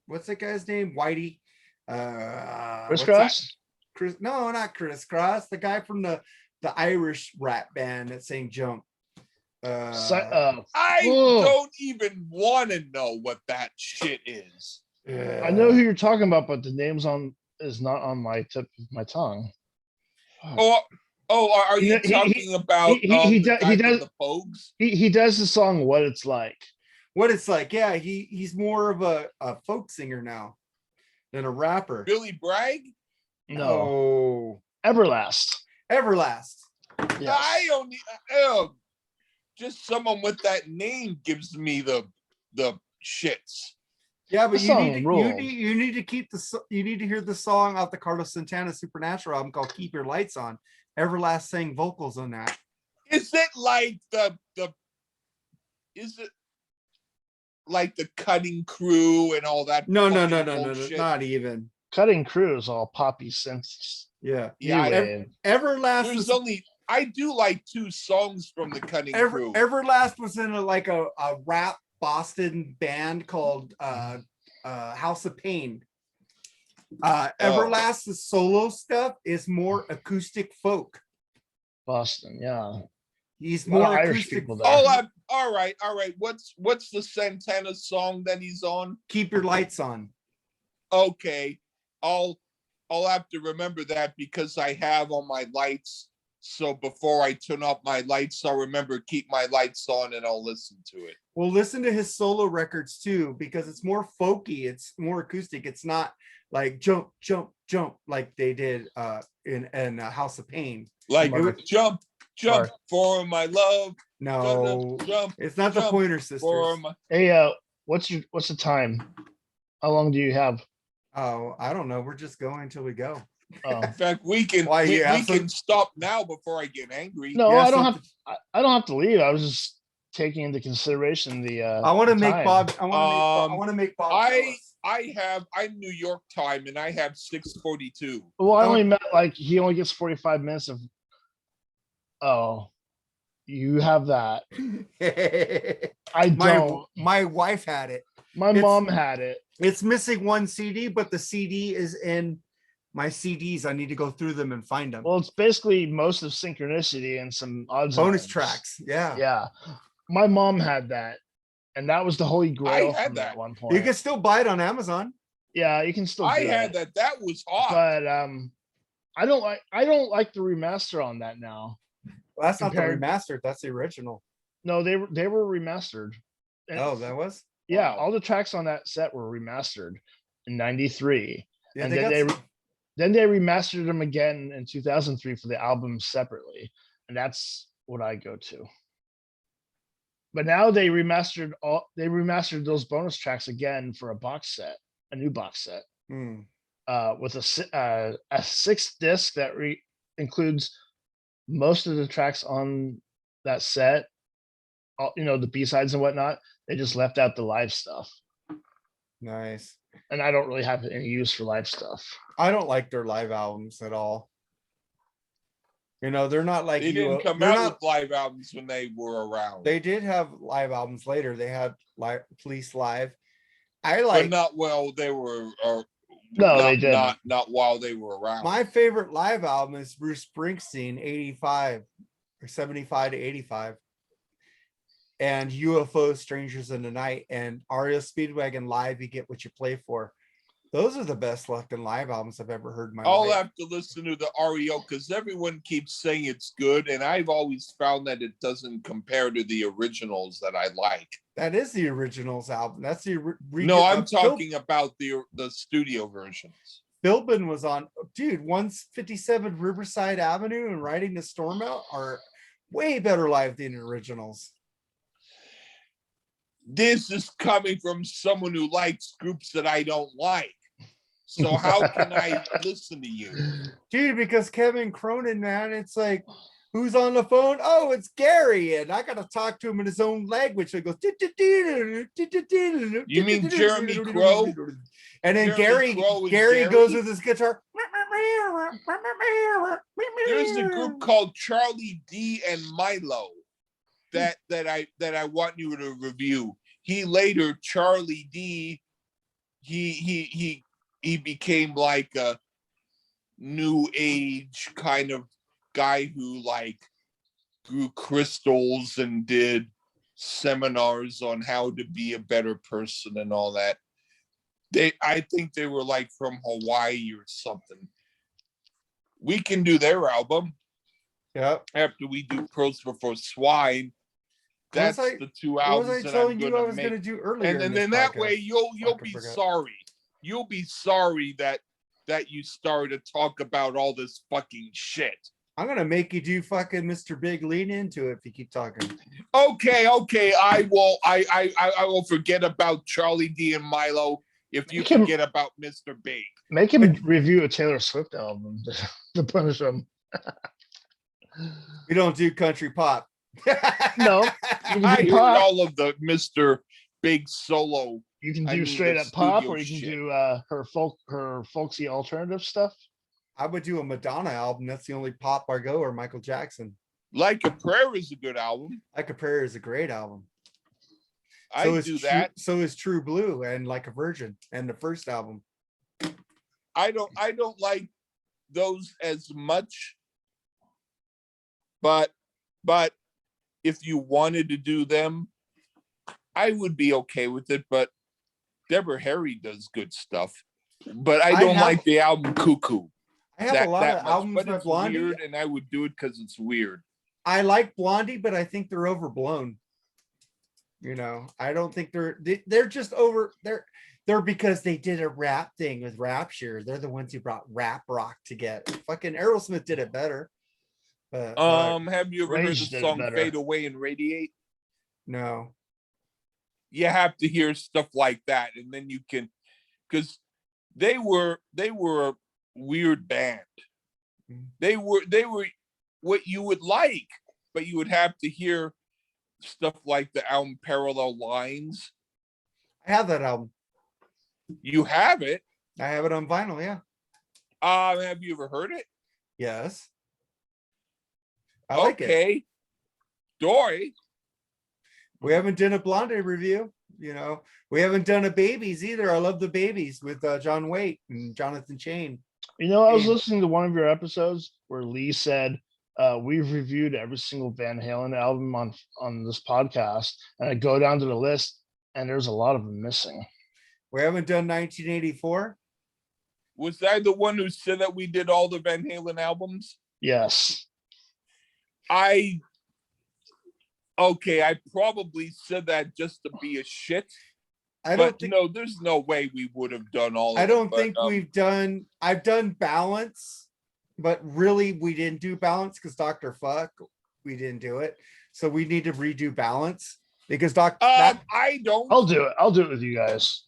What's that guy's name? Whitey. Chris what's Cross? that? Chris? No, not Chris Cross. The guy from the Irish rap band that sang Jump. I Whoa. don't even want to know what that shit is. I know who you're talking about, but the name's is not on my tip of my tongue. Oh, are you He- talking about he the does- guy he from does- the Pogues? He does the song What It's Like. What it's like. Yeah, he's more of a folk singer now than a rapper. Billy Bragg? No. Oh, Everlast. Everlast. Yes. I don't need just someone with that name gives me the shits. Yeah, but The song ruled. you need to keep you need to hear the song off the Carlos Santana Supernatural album called "Keep Your Lights On." Everlast sang vocals on that. Is it like is it like the Cutting Crew and all that? No, fucking no, bullshit? not even. Cutting Crew is all poppy synths. Yeah, Yeah, Anyway, Everlast There's was only I do like 2 songs from the Cutting Crew. Everlast was in a rap Boston band called House of Pain. Everlast's solo stuff is more acoustic folk. Boston, yeah. He's A lot more of Irish acoustic. people there. All right. What's the Santana song that he's on? Keep Your Lights On. Okay, I'll have to remember that because I have on my lights. So before I turn off my lights, I'll remember keep my lights on and I'll listen to it. Well, listen to his solo records too, because it's more folky. It's more acoustic. It's not like jump, jump, jump like they did in House of Pain. Like Mark. jump Mark. for my love. No, Jump it's not the jump Pointer for Sisters. my. Hey, what's the time? How long do you have? Oh, I don't know. We're just going until we go. Oh. In fact, we can Why, we, you have we some- can stop now before I get angry. No, Yeah, I don't something- have. I don't have to leave. I was just taking into consideration the. I want to make time. Bob. I want to make Bob. jealous. I'm New York time and I have 6:42. Well, I Oh. only meant like he only gets 45 minutes of. Oh, You have that. I my don't. my wife had it. My It's- mom had it. It's missing one CD, but the CD is in my CDs. I need to go through them and find them. Well, it's basically most of Synchronicity and some odds and Bonus ends. tracks. Yeah. Yeah. My mom had that. And that was the holy grail had for me that. at one point. You can still buy it on Amazon. Yeah, you can still I do had it. that. That was hot. But I don't like the remaster on that now. Well, that's not the Compared- remastered. That's the original. No, they were remastered. And- Oh, that was? yeah, Wow. all the tracks on that set were remastered in 93. Yeah, And they then got then they remastered them again in 2003 for the album separately. And that's what I go to. But now they remastered those bonus tracks again for a box set, a new box set. Hmm. With a 6 disc that includes most of the tracks on that set, the B-sides and whatnot. They just left out the live stuff. Nice. And I don't really have any use for live stuff. I don't like their live albums at all. They're not like They didn't come they're out not, with live albums when they were around. they did have live albums later. They had live Police Live. I but like not while they were. No, they didn't. Not while they were around. my favorite live album is Bruce Springsteen, 85 or 75 to 85. And UFO Strangers in the Night and REO Speedwagon Live, You Get What You Play For. Those are the best looking live albums I've ever heard in my I'll life. have to listen to the REO because everyone keeps saying it's good, and I've always found that it doesn't compare to the originals that I like. That is the originals album. That's the No, I'm talking about the studio versions. Philbin was on, dude, 157 Riverside Avenue and Riding the Storm Out are way better live than the originals. This is coming from someone who likes groups that I don't like. So how can I listen to you? Dude, because Kevin Cronin, man, it's like, who's on the phone? Oh, it's Gary. And I got to talk to him in his own language. So it goes, You mean Jeremy Crow? And then Jeremy Crow is Gary Gary? goes with his guitar. There's a group called Charlie D and Milo that I want you to review. He later, Charlie D, he became like a new age kind of guy who like grew crystals and did seminars on how to be a better person and all that. I think they were like from Hawaii or something. We can do their album. Yep. After we do Pros Before Swine. That's the two What albums was I that telling I'm you I gonna was make. going to do earlier? And in then this that podcast? way you'll Fucking be forgot. sorry. You'll be sorry that you started to talk about all this fucking shit. I'm going to make you do fucking Mr. Big lean into it if you keep talking. Okay. I will forget about Charlie D and Milo if you Make him- forget about Mr. Big. Make him review a Taylor Swift album to punish him. We don't do country pop. No, you I can heard do pop. all of the Mr. Big solo. You can I do mean, straight the up pop, studio or you can shit. do her folksy alternative stuff. I would do a Madonna album. That's the only pop I go, or Michael Jackson. Like a Prayer is a good album. Like a Prayer is a great album. I So is do that. So is True Blue and Like a Virgin and the first album. I don't like those as much. But if you wanted to do them, I would be okay with it. But Deborah Harry does good stuff. But I don't like the album Cuckoo. I have a lot of much, albums but by it's Blondie. weird, and I would do it because it's weird. I like Blondie, but I think they're overblown. I don't think they're just over. They're because they did a rap thing with Rapture. They're the ones who brought rap rock together. Fucking Aerosmith did it better. Have you ever heard Rage the did song better. Fade Away and Radiate? No. You have to hear stuff like that, and then you can, because they were a weird band. They were what you would like, but you would have to hear stuff like the album Parallel Lines. I have that album. You have it. I have it on vinyl. Yeah. Have you ever heard it? Yes. I like it. Okay. Dory. We haven't done a Blonde review. You know, we haven't done a Babies either. I love the Babies with John Waite and Jonathan Chain. You know, I was And- listening to one of your episodes where Lee said, we've reviewed every single Van Halen album on this podcast, and I go down to the list, and there's a lot of them missing. We haven't done 1984. Was I the one who said that we did all the Van Halen albums? Yes. I probably said that just to be a shit. I don't But think. no, there's no way we would have done all of I don't them, think but, we've done. I've done Balance, but really we didn't do Balance because Dr. Fuck, we didn't do it. So we need to redo Balance because I don't. I'll do it. I'll do it with you guys.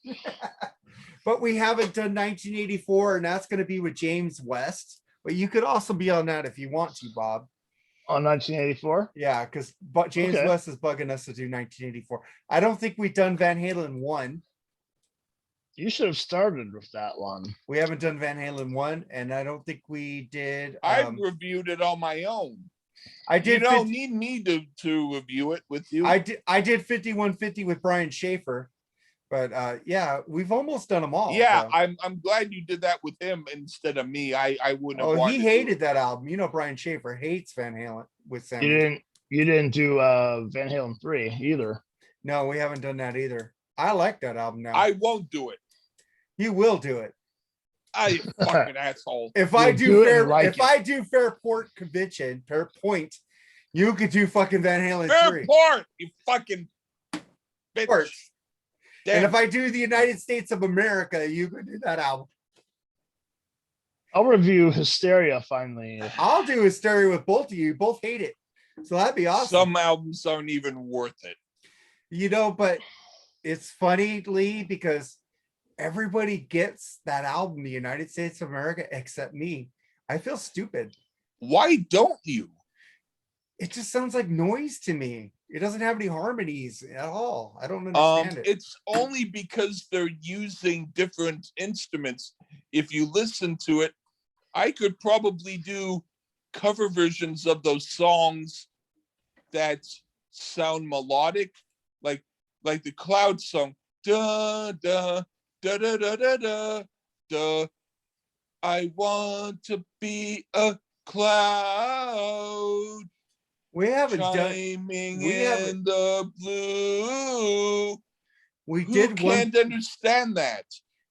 But we haven't done 1984, and that's going to be with James West. But you could also be on that if you want to, Bob. On 1984? Yeah, because James Okay. West is bugging us to do 1984. I don't think we've done Van Halen 1. You should have started with that one. We haven't done Van Halen 1, and I don't think we did. I've reviewed it on my own. I You did. don't need me to review it with you. I did 5150 with Brian Schaefer. But yeah, we've almost done them all. Yeah, so. I'm glad you did that with him instead of me. I wouldn't have Oh, wanted he to. hated that album. You know, Brian Schaefer hates Van Halen with Sam. You didn't do Van Halen 3 either. No, we haven't done that either. I like that album now. I won't do it. You will do it. I fucking asshole. If I You'll do do it fair, and like if it. I do Fairport Convention, Fairpoint, you could do fucking Van Halen 3. Fairport, you fucking bitch. Fairport. And Damn. if I do the United States of America, you could do that album. I'll review Hysteria finally. I'll do Hysteria with both of you. You both hate it. So that'd be awesome. Some albums aren't even worth it. You know, but it's funny, Lee, because everybody gets that album, the United States of America, except me. I feel stupid. Why don't you? It just sounds like noise to me. It doesn't have any harmonies at all. I don't understand it. It's only because they're using different instruments. If you listen to it, I could probably do cover versions of those songs that sound melodic, like the Cloud song. Da da da da da da da da. I want to be a cloud. We haven't done. Chiming we in haven't- the blue. We Who did one. can't understand that?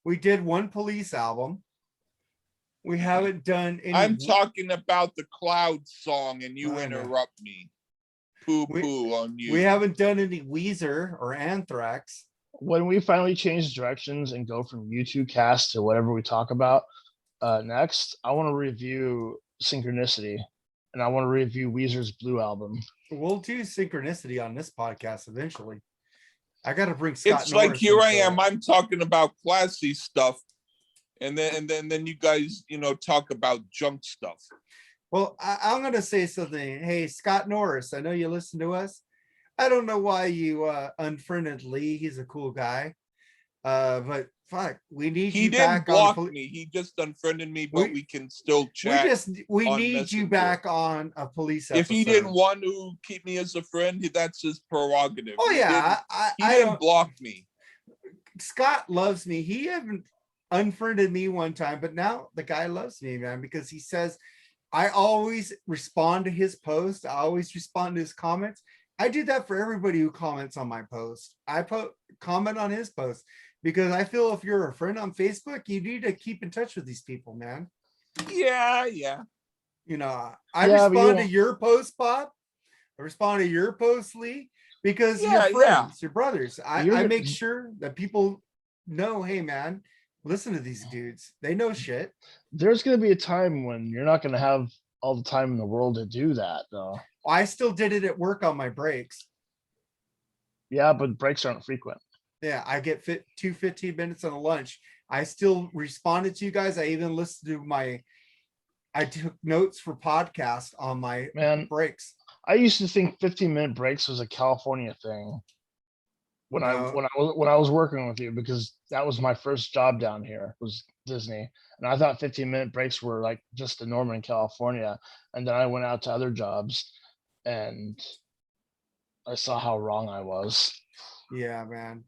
We did one Police album. We haven't done any. I'm talking about the Cloud song, and you I know. interrupt me. Poo We- poo on you. We haven't done any Weezer or Anthrax. When we finally change directions and go from YouTube cast to whatever we talk about next, I want to review Synchronicity, and I want to review Weezer's Blue album. We'll do Synchronicity on this podcast eventually. I got to bring Scott. It's like Norris here I into am. it. I'm talking about classy stuff, and then you guys, talk about junk stuff. Well, I'm going to say something. Hey, Scott Norris, I know you listen to us. I don't know why you unfriended Lee. He's a cool guy. But fuck, we need He you didn't back block on. me. He just unfriended me, but We- we can still chat. We on need you Messenger. back on a police episode. If he didn't want to keep me as a friend, that's his prerogative. Oh He yeah, didn't, he didn't block me. Scott loves me. He haven't unfriended me one time, but now the guy loves me, man, because he says I always respond to his post. I always respond to his comments. I do that for everybody who comments on my post. I comment on his post because I feel if you're a friend on Facebook, you need to keep in touch with these people, man. Yeah. You know, I Yeah, but you respond to don't- your post, Bob. I respond to your post, Lee, because Yeah, you're friends, your brothers. I You're- make sure that people know, hey, man, listen to these dudes. They know shit. There's going to be a time when you're not going to have all the time in the world to do that, though. I still did it at work on my breaks. Yeah, but breaks aren't frequent. Yeah, I get 15 minutes on a lunch. I still responded to you guys. I even listened to I took notes for podcast on my Man, breaks. I used to think 15-minute breaks was a California thing when No. I was working with you, because that was my first job down here, was Disney, and I thought 15-minute breaks were like just the norm in California. And then I went out to other jobs, and I saw how wrong I was. Yeah, man.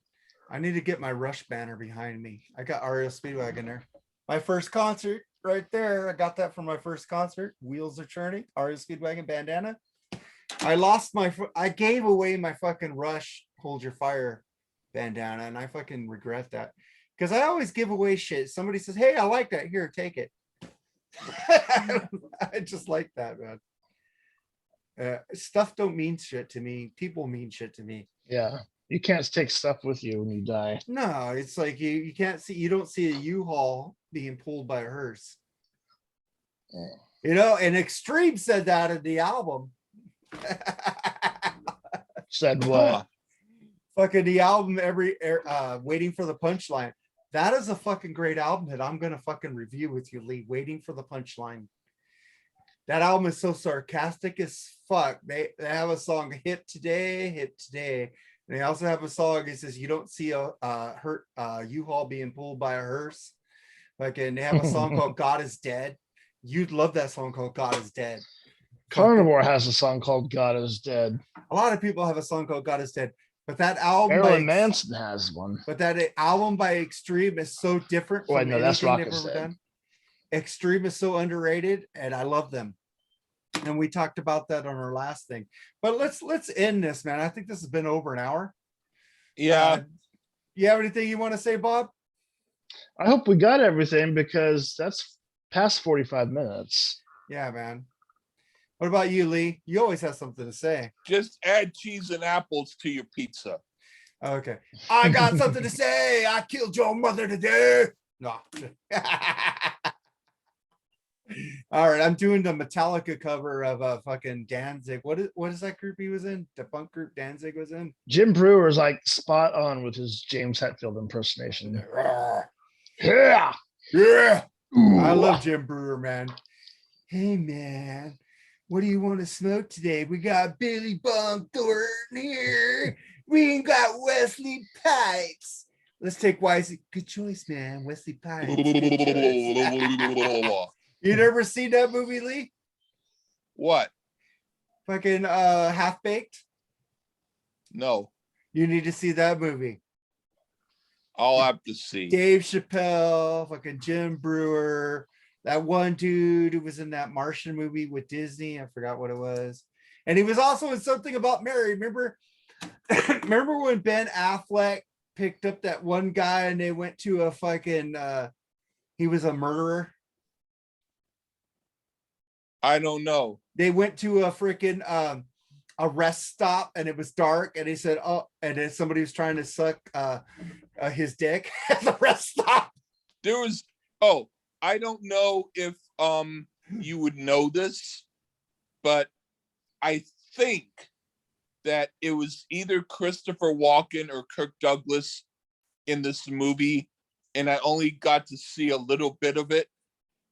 I need to get my Rush banner behind me. I got REO Speedwagon there. My first concert right there. I got that from my first concert. Wheels are turning. REO Speedwagon bandana. I gave away my fucking Rush Hold Your Fire bandana, and I fucking regret that. Because I always give away shit. Somebody says, hey, I like that. Here, take it. I just like that, man. Stuff don't mean shit to me. People mean shit to me. Yeah. You can't take stuff with you when you die. No, it's like you can't see, you don't see a U-Haul being pulled by a hearse. Yeah. You know, and Extreme said that in the album. Said what? Fucking the album Waiting for the Punchline. That is a fucking great album that I'm gonna fucking review with you, Lee. Waiting for the Punchline. That album is so sarcastic as fuck. They have a song hit today. And they also have a song. It says you don't see a U-Haul being pulled by a hearse. Like, and they have a song called God Is Dead. You'd love that song called God Is Dead. Carnivore has a song called God Is Dead. A lot of people have a song called God Is Dead. But that album Marilyn Manson has one. But that album by Extreme is so different from no, that's anything Rock they've Is ever Dead. done. Extreme is so underrated, and I love them. And we talked about that on our last thing. But let's end this, man. I think this has been over an hour. Yeah. You have anything you want to say, Bob? I hope we got everything because that's past 45 minutes. Yeah, man. What about you, Lee? You always have something to say. Just add cheese and apples to your pizza. Okay. I got something to say. I killed your mother today. No. All right, I'm doing the Metallica cover of fucking Danzig. What is that group he was in? The punk group Danzig was in? Jim Brewer's like spot on with his James Hetfield impersonation. Yeah. Yeah. Ooh. I love Jim Brewer, man. Hey, man. What do you want to smoke today? We got Billy Bob Thornton here. We ain't got Wesley Pipes. Let's take Wisely. Good choice, man. Wesley Pipes. You never seen that movie, Lee? What? Fucking Half Baked? No. You need to see that movie. I'll have to see. Dave Chappelle, fucking Jim Brewer, that one dude who was in that Martian movie with Disney. I forgot what it was. And he was also in Something About Mary. Remember when Ben Affleck picked up that one guy and they went to a fucking he was a murderer? I don't know. They went to a freaking a rest stop and it was dark and he said, oh, and then somebody was trying to suck his dick at the rest stop. There was, I don't know if you would know this, but I think that it was either Christopher Walken or Kirk Douglas in this movie, and I only got to see a little bit of it,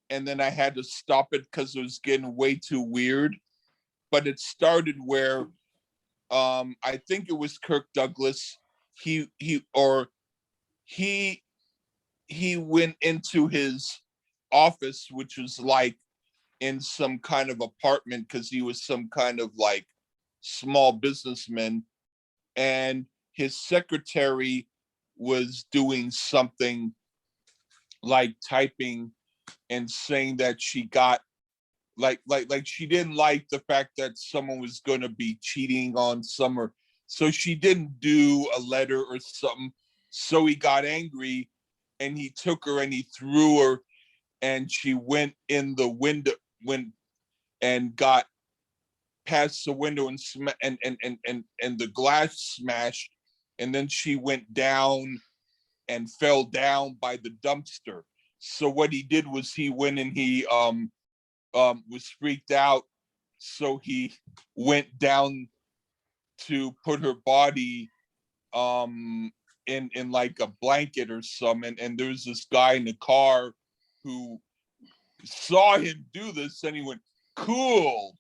and then I had to stop it because it was getting way too weird. But it started where I think it was Kirk Douglas. He went into his office, which was like in some kind of apartment because he was some kind of like small businessman, and his secretary was doing something like typing and saying that she got like she didn't like the fact that someone was going to be cheating on Summer, so she didn't do a letter or something. So he got angry and he took her and he threw her, and she went in the window and got past the window and the glass smashed, and then she went down and fell down by the dumpster. So what he did was he went and he was freaked out, so he went down to put her body in like a blanket or something, and there was this guy in the car who saw him do this and he went, cool.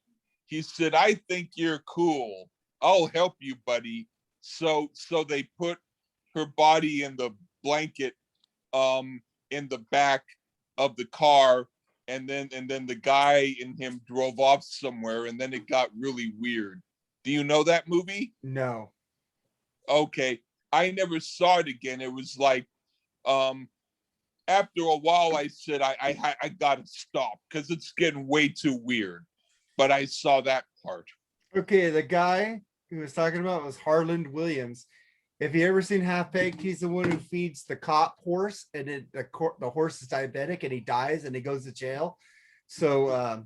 He said, I think you're cool. I'll help you, buddy. So they put her body in the blanket in the back of the car, and then the guy and him drove off somewhere, and then it got really weird. Do you know that movie? No. Okay. I never saw it again. It was like, after a while, I said I gotta stop because it's getting way too weird. But I saw that part. Okay, the guy he was talking about was Harland Williams. If you ever seen Half Baked, he's the one who feeds the cop horse, and the horse is diabetic, and he dies, and he goes to jail. So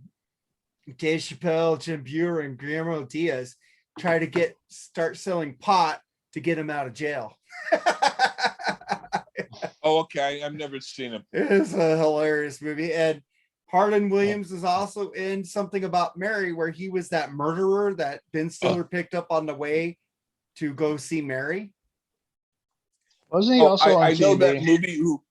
Dave Chappelle, Jim Buer, and Guillermo Diaz try to start selling pot to get him out of jail. Oh, okay. I've never seen it. It is a hilarious movie. And Harlan Williams is also in Something About Mary, where he was that murderer that Ben Stiller picked up on the way to go see Mary. Wasn't he also on I know TV? that movie. Who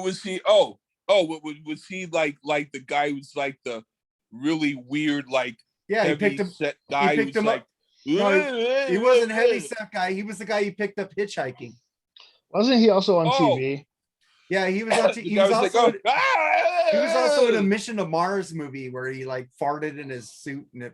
was he? Was he like the guy who's like the really weird, like Yeah, he picked him. set guy? He picked him up. No, he wasn't heavy set guy. He was the guy he picked up hitchhiking. Wasn't he also on TV? Yeah, he was on. He was also in a Mission to Mars movie where he like farted in his suit and it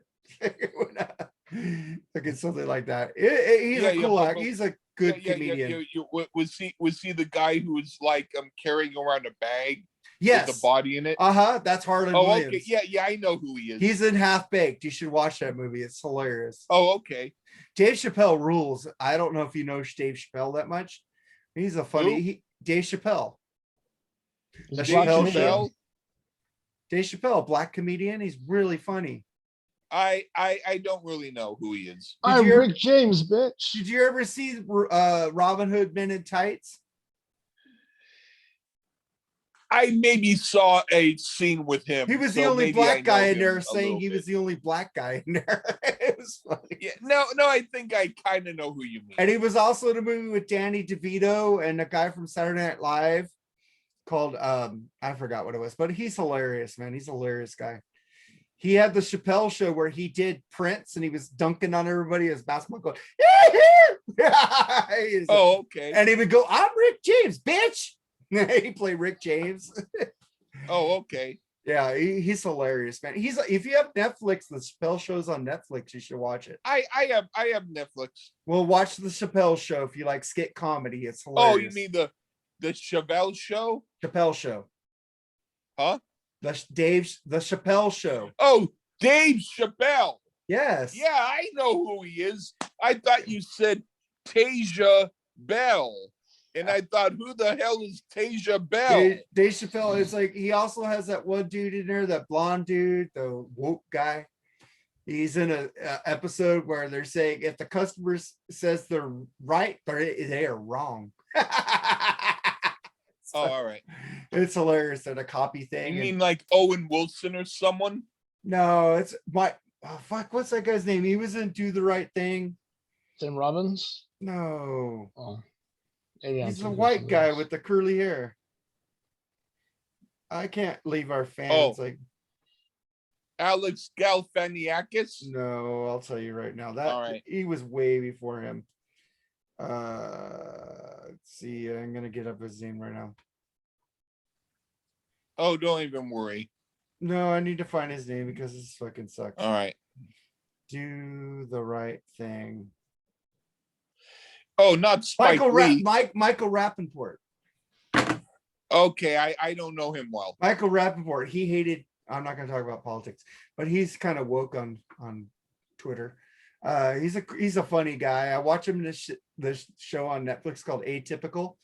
like it's something like that. He's a cool actor. He's a good comedian. Was he the guy who was like carrying around a bag? Yes, with the body in it. That's Harlan Williams. Okay, yeah, I know who he is. He's in Half Baked. You should watch that movie. It's hilarious. Oh, okay. Dave Chappelle rules. I don't know if you know Dave Chappelle that much. He's a funny Dave Chappelle. The Chappelle Show. Dave Chappelle, black comedian. He's really funny. I don't really know who he is. I'm Rick James, bitch. Did you ever see Robin Hood Men in Tights? I maybe saw a scene with him. He was the only black guy in there, saying he was the only black guy in there. It was funny. Yeah, no, I think I kind of know who you mean. And he was also in a movie with Danny DeVito and a guy from Saturday Night Live called I forgot what it was, but he's hilarious, man. He's a hilarious guy. He had the Chappelle Show where he did Prince and he was dunking on everybody as basketball going. Oh, okay. And he would go, "I'm Rick James, bitch." He played Rick James. Oh, okay. Yeah, he's hilarious, man. If you have Netflix, the Chappelle Show's on Netflix. You should watch it. I have Netflix. Well, watch the Chappelle Show if you like skit comedy. It's hilarious. Oh, you mean the Chappelle Show? Chappelle Show. Huh? The Chappelle Show. Oh, Dave Chappelle. Yes. Yeah, I know who he is. I thought you said Tasia Bell. And I thought, who the hell is Tasia Bell? Dave Chappelle is like, he also has that one dude in there, that blonde dude, the woke guy. He's in a episode where they're saying if the customer says they're right, they are wrong. So, all right. It's hilarious that a copy thing. You mean like Owen Wilson or someone? No, it's what's that guy's name? He was in Do the Right Thing. Tim Robbins? No. Oh. He's a white guy with the curly hair. I can't leave our fans like Alex Galifianakis. No, I'll tell you right now. All right. He was way before him. Let's see. I'm gonna get up his name right now. Oh, don't even worry. No, I need to find his name because this fucking sucks. All right. Do the Right Thing. Oh, not Spike Lee. Michael Rappaport. Okay, I don't know him well. Michael Rappaport. He hated. I'm not going to talk about politics, but he's kind of woke on Twitter. He's a funny guy. I watch him in this show on Netflix called Atypical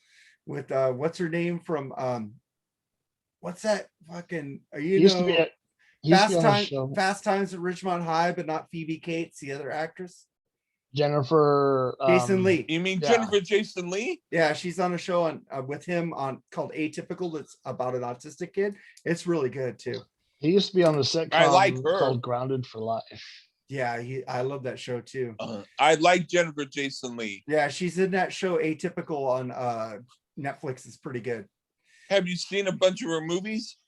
with what's her name from what's that fucking Fast Times at Ridgemont High, but not Phoebe Cates, the other actress. Jennifer Jason Lee. You mean Jennifer Jason Lee? Yeah, she's on a show on with him on called Atypical. That's about an autistic kid. It's really good too. He used to be on the sitcom I like her. called Grounded for Life. Yeah, I love that show too. I like Jennifer Jason Lee. Yeah, she's in that show Atypical on Netflix. It's pretty good. Have you seen a bunch of her movies?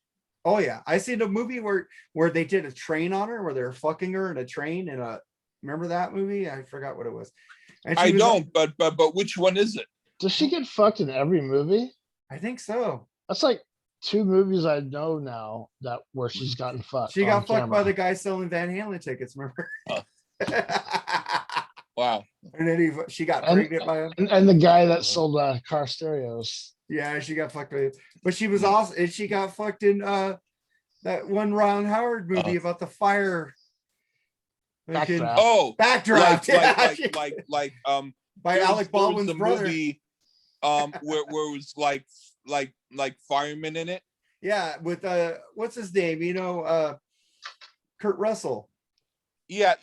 Oh yeah, I seen a movie where they did a train on her, where they were fucking her in a train in a. Remember that movie? I forgot what it was. And I don't, but which one is it? Does she get fucked in every movie? I think so. That's like 2 movies I know now where she's gotten fucked. She got fucked by the guy selling Van Halen tickets. Remember? Wow. And then she got And- pregnant by him. And the guy that sold car stereos. Yeah, she got fucked with. But she was also, and she got fucked in that one Ron Howard movie about the fire. Backdraft. Oh, Backdraft. like By there was- Alec Baldwin's there was a brother. movie, where it was like firemen in it. Yeah, with what's his name? You know, Kurt Russell. Yeah,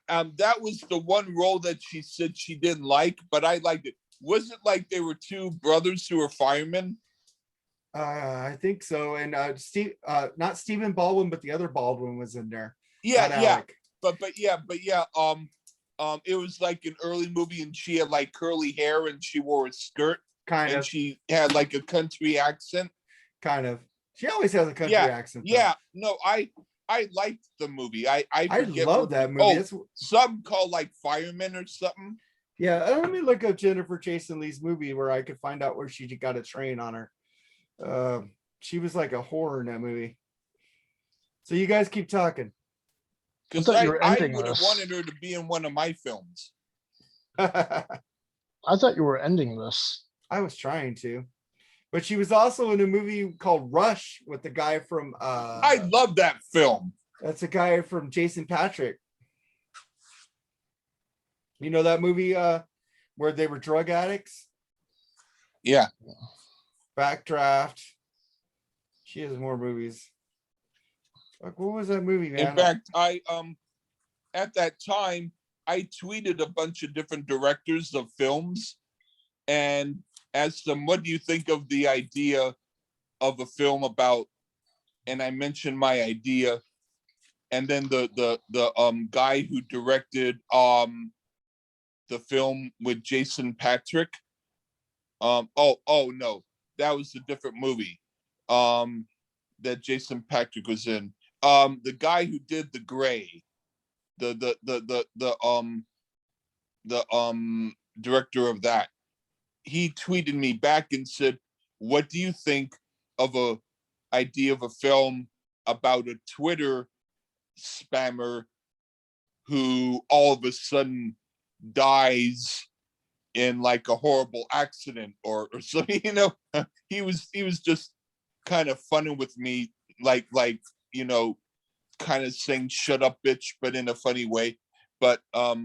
that was the one role that she said she didn't like, but I liked it. Was it like they were two brothers who were firemen? I think so. And Steve, not Stephen Baldwin, but the other Baldwin was in there. Yeah, Not yeah. Alec. But yeah. It was like an early movie, and she had like curly hair, and she wore a skirt, Kind and of. she had like a country accent. Kind of. She always has a country accent. Though. Yeah, no, I liked the movie. I forget love what that the- movie. Oh, It's, some called like Firemen or something. yeah, let me look up Jennifer Jason Leigh's movie where I could find out where she got a train on her. She was like a horror in that movie. So you guys keep talking. Because thought I you were would ending have this. wanted her to be in one of my films. I thought you were ending this. I was trying to, but she was also in a movie called Rush with the guy from I love that film. that's a guy from Jason Patrick. You know that movie where they were drug addicts? Yeah. Backdraft. She has more movies. Like, what was that movie, man? In fact, I at that time I tweeted a bunch of different directors of films and asked them, what do you think of the idea of a film about, and I mentioned my idea, and then the guy who directed the film with Jason Patrick, oh no, that was a different movie that Jason Patrick was in. The guy who did The Gray, the director of that, he tweeted me back and said, what do you think of a idea of a film about a Twitter spammer who all of a sudden dies in like a horrible accident or something, you know? He was just kind of funning with me, like kind of saying shut up bitch, but in a funny way. But but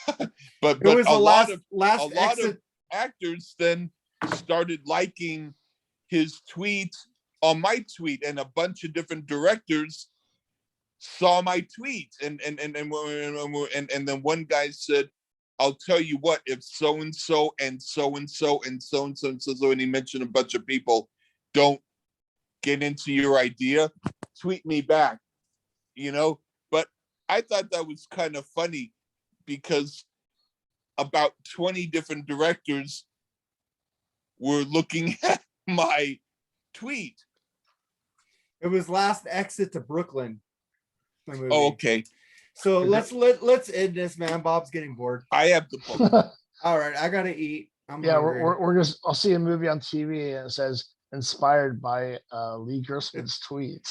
it was a the lot last of exit. actors then started liking his tweet on my tweet, and a bunch of different directors saw my tweet, and then one guy said, I'll tell you what, if so and so and so and so and so and so and so, and he mentioned a bunch of people, don't get into your idea, tweet me back, you know. But I thought that was kind of funny because about 20 different directors were looking at my tweet. It was Last Exit to Brooklyn. The movie. Oh, okay. So Is let's end this, man. Bob's getting bored. I have the book. All right, I gotta eat. I'm Yeah, hungry. we're just. I'll see a movie on TV and it says inspired by Lee Gersman's tweet.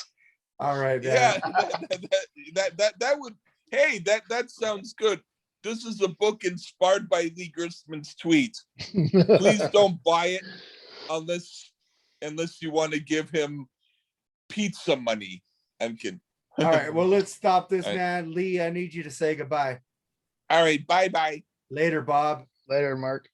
All right, man. Yeah, that would. Hey, that sounds good. This is a book inspired by Lee Gersman's tweet. Please don't buy it unless you want to give him pizza money. I'm kidding. All right, well, let's stop this, All right. man. Lee, I need you to say goodbye. All right, bye. Later, Bob. Later, Mark.